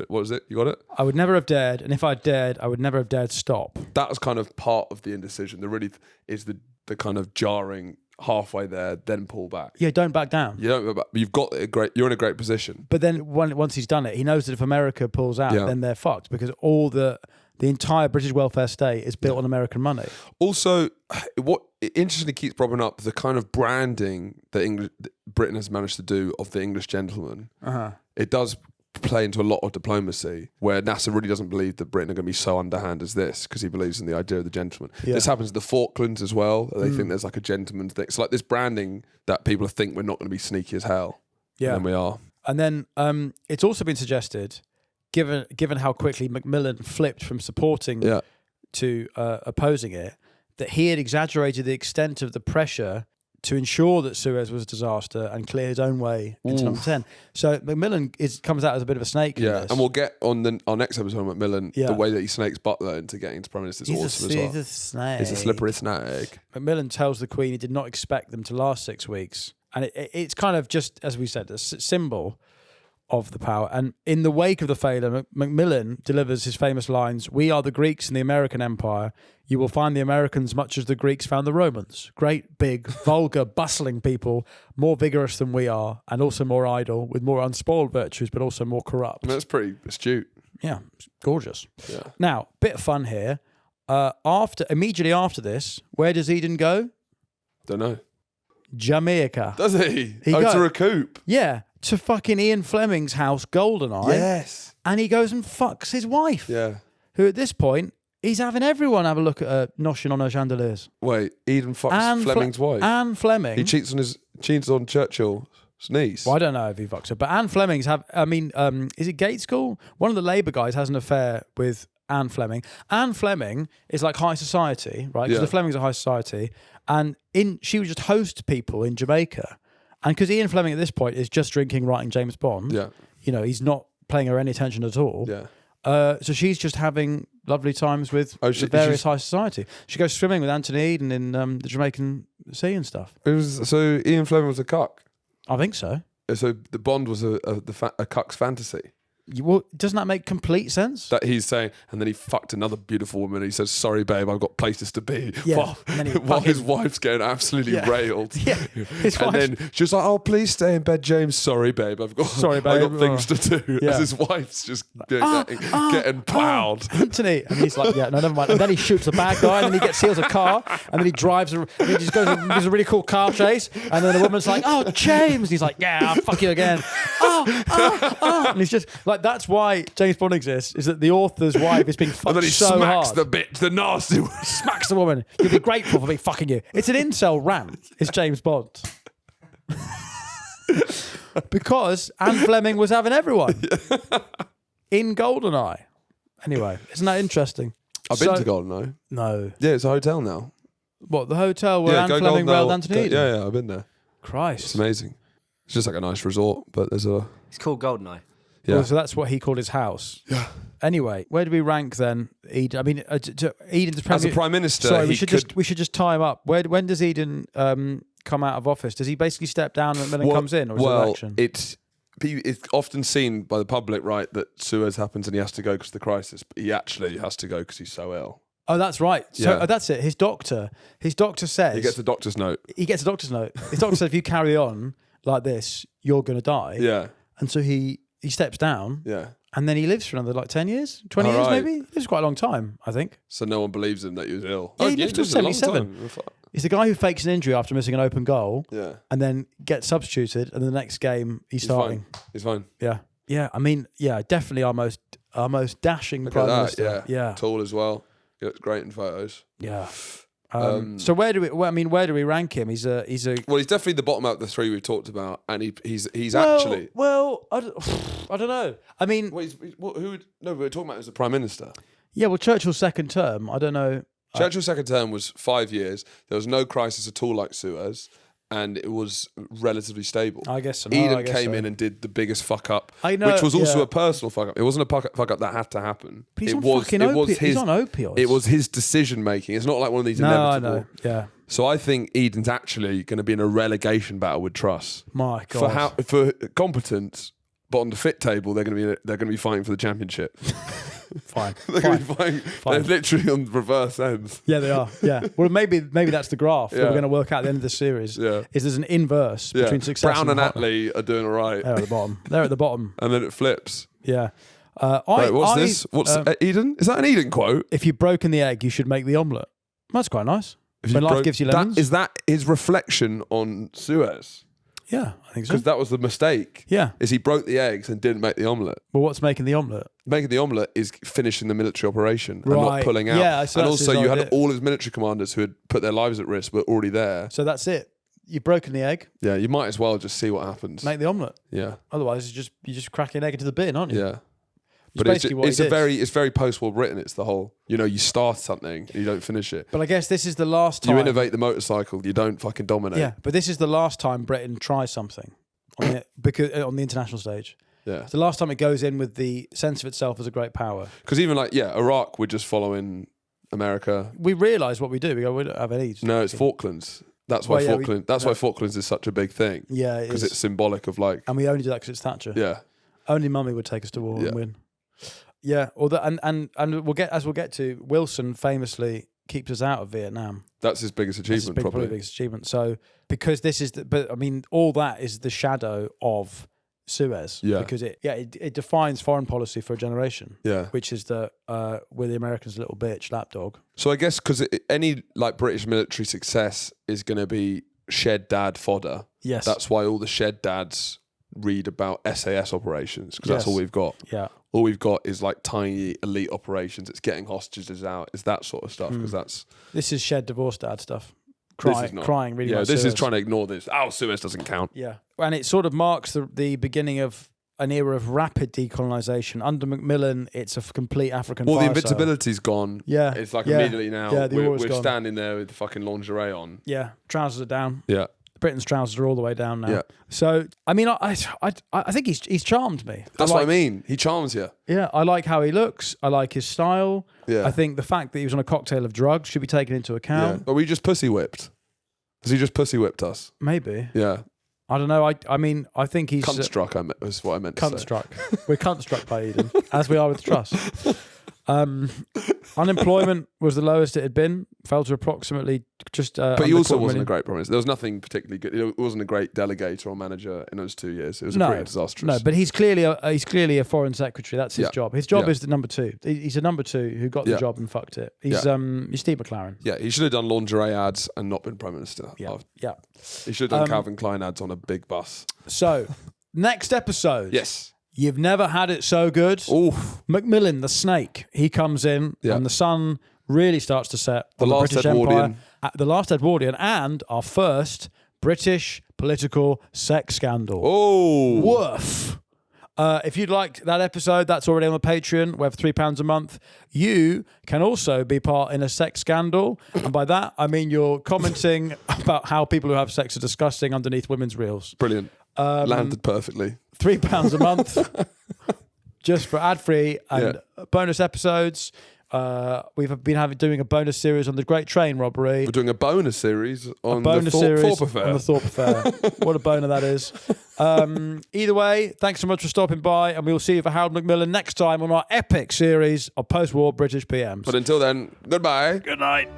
[SPEAKER 2] What was it? You got it?
[SPEAKER 1] I would never have dared, and if I'd dared, I would never have dared stop.
[SPEAKER 2] That was kind of part of the indecision. There really is the kind of jarring... halfway there, then pull back.
[SPEAKER 1] Yeah, don't back down.
[SPEAKER 2] You don't. You've got you're in a great position.
[SPEAKER 1] But then once he's done it, he knows that if America pulls out, then they're fucked because all the entire British welfare state is built on American money.
[SPEAKER 2] Also, what interestingly keeps propping up the kind of branding that Britain has managed to do of the English gentleman. It does play into a lot of diplomacy where Nasser really doesn't believe that Britain are going to be so underhand as this because he believes in the idea of the gentleman. This happens to the Falklands as well. They think there's like a gentleman's thing. It's like this branding that people think we're not going to be sneaky as hell. Yeah. And we are.
[SPEAKER 1] And then it's also been suggested, given how quickly Macmillan flipped from supporting to opposing it, that he had exaggerated the extent of the pressure to ensure that Suez was a disaster and clear his own way into number 10. So Macmillan comes out as a bit of a snake in this.
[SPEAKER 2] And we'll get on our next episode on Macmillan, the way that he snakes Butler into getting into Prime Minister is awesome as well.
[SPEAKER 1] He's a snake.
[SPEAKER 2] He's a slippery snake.
[SPEAKER 1] Macmillan tells the Queen he did not expect them to last 6 weeks. And it's kind of just, as we said, a symbol of the power. And in the wake of the failure, Macmillan delivers his famous lines, "We are the Greeks in the American Empire. You will find the Americans much as the Greeks found the Romans. Great, big, vulgar, bustling people, more vigorous than we are, and also more idle, with more unspoiled virtues, but also more corrupt."
[SPEAKER 2] That's pretty astute.
[SPEAKER 1] Yeah, it's gorgeous.
[SPEAKER 2] Yeah.
[SPEAKER 1] Now, bit of fun here. Immediately after this, where does Eden go?
[SPEAKER 2] Don't know.
[SPEAKER 1] Jamaica.
[SPEAKER 2] Does he? To recoup.
[SPEAKER 1] Yeah, to fucking Ian Fleming's house, Goldeneye.
[SPEAKER 2] Yes.
[SPEAKER 1] And he goes and fucks his wife.
[SPEAKER 2] Yeah.
[SPEAKER 1] Who at this point, he's having everyone have a look at her noshing on her chandeliers.
[SPEAKER 2] Wait, Eden fucks Fleming's wife?
[SPEAKER 1] Anne Fleming.
[SPEAKER 2] He cheats on Churchill's niece.
[SPEAKER 1] Well, I don't know if he fucks her, but Anne Fleming's is it Gate School? One of the Labour guys has an affair with Anne Fleming. Anne Fleming is like high society, right? Because the Flemings are high society. And she would just host people in Jamaica. And because Ian Fleming at this point is just drinking, writing James Bond, he's not paying her any attention at all.
[SPEAKER 2] Yeah.
[SPEAKER 1] So she's just having lovely times with the various high society. She goes swimming with Antony Eden in the Jamaican Sea and stuff.
[SPEAKER 2] So Ian Fleming was a cuck?
[SPEAKER 1] I think so.
[SPEAKER 2] So the Bond was a cuck's fantasy?
[SPEAKER 1] Well, doesn't that make complete sense?
[SPEAKER 2] That he's saying, and then he fucked another beautiful woman. He says, "Sorry, babe, I've got places to be."
[SPEAKER 1] Yeah.
[SPEAKER 2] While his wife's getting absolutely railed.
[SPEAKER 1] Yeah.
[SPEAKER 2] And then she was like, "Oh, please stay in bed, James. Sorry, babe, I've got things to do."
[SPEAKER 1] Yeah.
[SPEAKER 2] As his wife's just getting ploughed.
[SPEAKER 1] Anthony, and he's like, "Yeah, no, never mind." And then he shoots a bad guy, and then he steals a car, and then he drives, and he just goes and does a really cool car chase, and then the woman's like, "Oh, James," and he's like, "Yeah, I'll fuck you again." And he's just like That's why James Bond exists. Is that the author's wife is being
[SPEAKER 2] And
[SPEAKER 1] fucked
[SPEAKER 2] then he
[SPEAKER 1] so
[SPEAKER 2] smacks
[SPEAKER 1] hard.
[SPEAKER 2] the bitch, the nasty one.
[SPEAKER 1] Smacks the woman. You'll be grateful for me fucking you. It's an incel rant. It's James Bond. Because Anne Fleming was having everyone in GoldenEye. Anyway, isn't that interesting?
[SPEAKER 2] I've been to GoldenEye.
[SPEAKER 1] No.
[SPEAKER 2] Yeah, it's a hotel now.
[SPEAKER 1] What, the hotel where Anne
[SPEAKER 2] go
[SPEAKER 1] Fleming
[SPEAKER 2] GoldenEye.
[SPEAKER 1] railed Antony Eden?
[SPEAKER 2] Yeah, I've been there. It's
[SPEAKER 1] Christ.
[SPEAKER 2] amazing. It's just like a nice resort, but there's a...
[SPEAKER 3] It's called Goldeneye.
[SPEAKER 2] Yeah.
[SPEAKER 1] Well, so that's what he called his house.
[SPEAKER 2] Yeah.
[SPEAKER 1] Anyway, where do we rank then Eden? I mean, Eden's
[SPEAKER 2] As a Prime Minister,
[SPEAKER 1] Sorry,
[SPEAKER 2] he
[SPEAKER 1] we should just tie him up. When does Eden come out of office? Does he basically step down and Macmillan comes in, or is it election?
[SPEAKER 2] It's often seen by the public, right, that Suez happens and he has to go because of the crisis, but he actually has to go because he's so ill.
[SPEAKER 1] Oh, that's right. So
[SPEAKER 2] Yeah.
[SPEAKER 1] that's it. His doctor says
[SPEAKER 2] He gets a doctor's note.
[SPEAKER 1] He gets a doctor's note. His doctor said, if you carry on like this, you're going to die.
[SPEAKER 2] Yeah,
[SPEAKER 1] And so he steps down,
[SPEAKER 2] yeah.
[SPEAKER 1] and then he lives for another 10 years, 20
[SPEAKER 2] All
[SPEAKER 1] years
[SPEAKER 2] right.
[SPEAKER 1] maybe. He lives quite a long time, I think.
[SPEAKER 2] So no one believes him that he was ill.
[SPEAKER 1] Yeah, he lived till
[SPEAKER 2] lives a long
[SPEAKER 1] 77.
[SPEAKER 2] time.
[SPEAKER 1] He's the guy who fakes an injury after missing an open goal,
[SPEAKER 2] Yeah,
[SPEAKER 1] and then gets substituted, and the next game he's starting.
[SPEAKER 2] fine. He's fine.
[SPEAKER 1] Yeah, yeah. I mean, yeah, definitely our most dashing
[SPEAKER 2] Look
[SPEAKER 1] prime
[SPEAKER 2] at that.
[SPEAKER 1] minister.
[SPEAKER 2] Yeah, tall as well. He looks great in photos.
[SPEAKER 1] yeah.
[SPEAKER 2] So
[SPEAKER 1] where do we rank him? He's a.
[SPEAKER 2] Well, he's definitely the bottom out of the three we've talked about, and he's
[SPEAKER 1] Well,
[SPEAKER 2] actually.
[SPEAKER 1] Well, I don't know. I mean,
[SPEAKER 2] Well, who would? No, we were talking about as the Prime Minister.
[SPEAKER 1] yeah. Well, Churchill's second term. I don't know.
[SPEAKER 2] Churchill's second term was 5 years. There was no crisis at all like Suez, and it was relatively stable.
[SPEAKER 1] I guess so.
[SPEAKER 2] Eden came in and did the biggest fuck up,
[SPEAKER 1] I know,
[SPEAKER 2] which was also
[SPEAKER 1] yeah.
[SPEAKER 2] a personal fuck up. It wasn't a fuck up that had to happen.
[SPEAKER 1] But he's
[SPEAKER 2] it
[SPEAKER 1] on
[SPEAKER 2] was,
[SPEAKER 1] fucking
[SPEAKER 2] it was
[SPEAKER 1] opiates.
[SPEAKER 2] his,
[SPEAKER 1] He's on opioids.
[SPEAKER 2] It was his decision making. It's not like one of these
[SPEAKER 1] No, I
[SPEAKER 2] inevitable.
[SPEAKER 1] know. Yeah.
[SPEAKER 2] So I think Eden's actually going to be in a relegation battle with Truss
[SPEAKER 1] My God.
[SPEAKER 2] for competence. But on the fit table, they're going to be fighting for the championship.
[SPEAKER 1] Fine.
[SPEAKER 2] They're going to be fighting.
[SPEAKER 1] Fine.
[SPEAKER 2] They're literally on reverse ends.
[SPEAKER 1] Yeah, they are. Yeah. Well, maybe that's the graph that
[SPEAKER 2] Yeah.
[SPEAKER 1] we're going to work out at the end of the series.
[SPEAKER 2] Yeah.
[SPEAKER 1] Is there's an inverse
[SPEAKER 2] Yeah.
[SPEAKER 1] between success
[SPEAKER 2] Brown and
[SPEAKER 1] hotness.
[SPEAKER 2] Attlee are doing all right,
[SPEAKER 1] They're at the bottom. They're at the bottom.
[SPEAKER 2] and then it flips.
[SPEAKER 1] Yeah.
[SPEAKER 2] Wait, what's this? What's Eden? Is that an Eden quote?
[SPEAKER 1] If you've broken the egg, you should make the omelette. That's quite nice.
[SPEAKER 2] If
[SPEAKER 1] When
[SPEAKER 2] you
[SPEAKER 1] life
[SPEAKER 2] broke-
[SPEAKER 1] gives you lemons.
[SPEAKER 2] Is that his reflection on Suez?
[SPEAKER 1] Yeah, I think so.
[SPEAKER 2] Because that was the mistake.
[SPEAKER 1] Yeah.
[SPEAKER 2] Is he broke the eggs and didn't make the omelette?
[SPEAKER 1] Well, what's making the omelette?
[SPEAKER 2] Making the omelette is finishing the military operation and not
[SPEAKER 1] Right.
[SPEAKER 2] pulling out.
[SPEAKER 1] Yeah, so
[SPEAKER 2] and
[SPEAKER 1] that's
[SPEAKER 2] also
[SPEAKER 1] his
[SPEAKER 2] you had
[SPEAKER 1] idea.
[SPEAKER 2] all his military commanders who had put their lives at risk were already there.
[SPEAKER 1] So that's it. You've broken the egg.
[SPEAKER 2] Yeah, you might as well just see what happens.
[SPEAKER 1] Make the omelette.
[SPEAKER 2] Yeah,
[SPEAKER 1] Otherwise, you're just cracking an egg into the bin, aren't you?
[SPEAKER 2] yeah.
[SPEAKER 1] Which
[SPEAKER 2] But
[SPEAKER 1] is
[SPEAKER 2] it's,
[SPEAKER 1] basically what
[SPEAKER 2] it's
[SPEAKER 1] he
[SPEAKER 2] a
[SPEAKER 1] did.
[SPEAKER 2] very post-war Britain. It's the whole, you start something and you don't finish it.
[SPEAKER 1] But I guess this is the last time.
[SPEAKER 2] You innovate the motorcycle, you don't fucking dominate.
[SPEAKER 1] Yeah, but this is the last time Britain tries something on the international stage.
[SPEAKER 2] Yeah.
[SPEAKER 1] It's the last time it goes in with the sense of itself as a great power.
[SPEAKER 2] Because even Iraq, we're just following America.
[SPEAKER 1] We realise what we do. We go, we don't have any.
[SPEAKER 2] No, it's Falklands. That's why
[SPEAKER 1] Well, yeah,
[SPEAKER 2] Falklands. That's why Falklands is such a big thing.
[SPEAKER 1] Yeah, it
[SPEAKER 2] Because
[SPEAKER 1] is.
[SPEAKER 2] it's symbolic of like,
[SPEAKER 1] And we only do that because it's Thatcher.
[SPEAKER 2] yeah,
[SPEAKER 1] Only Mummy would take us to war
[SPEAKER 2] Yeah.
[SPEAKER 1] and win. Yeah, and we'll get to Wilson famously keeps us out of Vietnam.
[SPEAKER 2] that's his biggest
[SPEAKER 1] That's his
[SPEAKER 2] achievement,
[SPEAKER 1] probably
[SPEAKER 2] probably.
[SPEAKER 1] biggest achievement. So because this is, but I mean, all that is the shadow of Suez.
[SPEAKER 2] Yeah.
[SPEAKER 1] Because it defines foreign policy for a generation.
[SPEAKER 2] Yeah.
[SPEAKER 1] Which is that we're the Americans' little bitch lapdog.
[SPEAKER 2] So I guess because any like British military success is going to be shed dad fodder.
[SPEAKER 1] Yes.
[SPEAKER 2] That's why all the shed dads read about SAS operations because that's
[SPEAKER 1] Yes.
[SPEAKER 2] all we've got.
[SPEAKER 1] Yeah.
[SPEAKER 2] All we've got is like tiny elite operations. It's getting hostages out. It's that sort of stuff because that's.
[SPEAKER 1] This is shed divorce dad stuff.
[SPEAKER 2] This is not.
[SPEAKER 1] Crying really
[SPEAKER 2] Yeah,
[SPEAKER 1] much.
[SPEAKER 2] this is
[SPEAKER 1] Suez.
[SPEAKER 2] trying to ignore this. Oh, Suez doesn't count.
[SPEAKER 1] Yeah. And it sort of marks the beginning of an era of rapid decolonisation. Under Macmillan, it's a complete African
[SPEAKER 2] Well, the
[SPEAKER 1] fire sale.
[SPEAKER 2] invincibility's gone.
[SPEAKER 1] Yeah.
[SPEAKER 2] It's like
[SPEAKER 1] Yeah.
[SPEAKER 2] immediately now.
[SPEAKER 1] Yeah, the
[SPEAKER 2] we're
[SPEAKER 1] aura's gone.
[SPEAKER 2] standing there with the fucking lingerie on.
[SPEAKER 1] Yeah. Trousers are down.
[SPEAKER 2] Yeah.
[SPEAKER 1] Britain's trousers are all the way down now.
[SPEAKER 2] Yeah.
[SPEAKER 1] So, I mean, I think he's charmed me.
[SPEAKER 2] That's what I mean. He charms you.
[SPEAKER 1] Yeah, I like how he looks. I like his style.
[SPEAKER 2] Yeah.
[SPEAKER 1] I think the fact that he was on a cocktail of drugs should be taken into
[SPEAKER 2] Yeah.
[SPEAKER 1] account.
[SPEAKER 2] But we just pussy whipped. Has he just pussy whipped us?
[SPEAKER 1] Maybe.
[SPEAKER 2] Yeah.
[SPEAKER 1] I don't know. I mean, I think he's...
[SPEAKER 2] Cunt struck, was what I meant to
[SPEAKER 1] cunt
[SPEAKER 2] say.
[SPEAKER 1] struck. We're cunt struck by Eden, as we are with Truss. Unemployment was the lowest it had been, fell to approximately just.
[SPEAKER 2] But he also wasn't a great promise. There was nothing particularly good. It wasn't a great delegator or manager in those 2 years. It was pretty disastrous.
[SPEAKER 1] No, but he's clearly a foreign secretary. That's his
[SPEAKER 2] Yeah.
[SPEAKER 1] job. His job
[SPEAKER 2] Yeah.
[SPEAKER 1] is the number two. He's a number two who got the
[SPEAKER 2] Yeah.
[SPEAKER 1] job and fucked it. He's Steve McLaren.
[SPEAKER 2] Yeah, he should have done lingerie ads and not been prime minister.
[SPEAKER 1] Yeah, yeah.
[SPEAKER 2] He should have done Calvin Klein ads on a big bus.
[SPEAKER 1] So, next episode.
[SPEAKER 2] Yes.
[SPEAKER 1] You've never had it so good.
[SPEAKER 2] Oof.
[SPEAKER 1] Macmillan the Snake. He comes in
[SPEAKER 2] Yeah.
[SPEAKER 1] and the sun really starts to set
[SPEAKER 2] The
[SPEAKER 1] on the
[SPEAKER 2] last
[SPEAKER 1] British
[SPEAKER 2] Edwardian.
[SPEAKER 1] Empire. The last Edwardian and our first British political sex scandal.
[SPEAKER 2] Oh.
[SPEAKER 1] Woof. If you'd like that episode, that's already on the Patreon. We have £3 a month. You can also be part in a sex scandal. And by that, I mean you're commenting about how people who have sex are disgusting underneath women's reels.
[SPEAKER 2] Brilliant. Landed perfectly.
[SPEAKER 1] £3 a month just for ad-free and bonus episodes. We've been doing a bonus series on the Great Train Robbery.
[SPEAKER 2] We're doing a bonus series on
[SPEAKER 1] bonus
[SPEAKER 2] the
[SPEAKER 1] series
[SPEAKER 2] Thorpe Affair.
[SPEAKER 1] on the Thorpe Affair. What a boner that is. Either way, thanks so much for stopping by, and we'll see you for Harold Macmillan next time on our epic series of post-war British PMs.
[SPEAKER 2] But until then, goodbye.
[SPEAKER 1] Good night.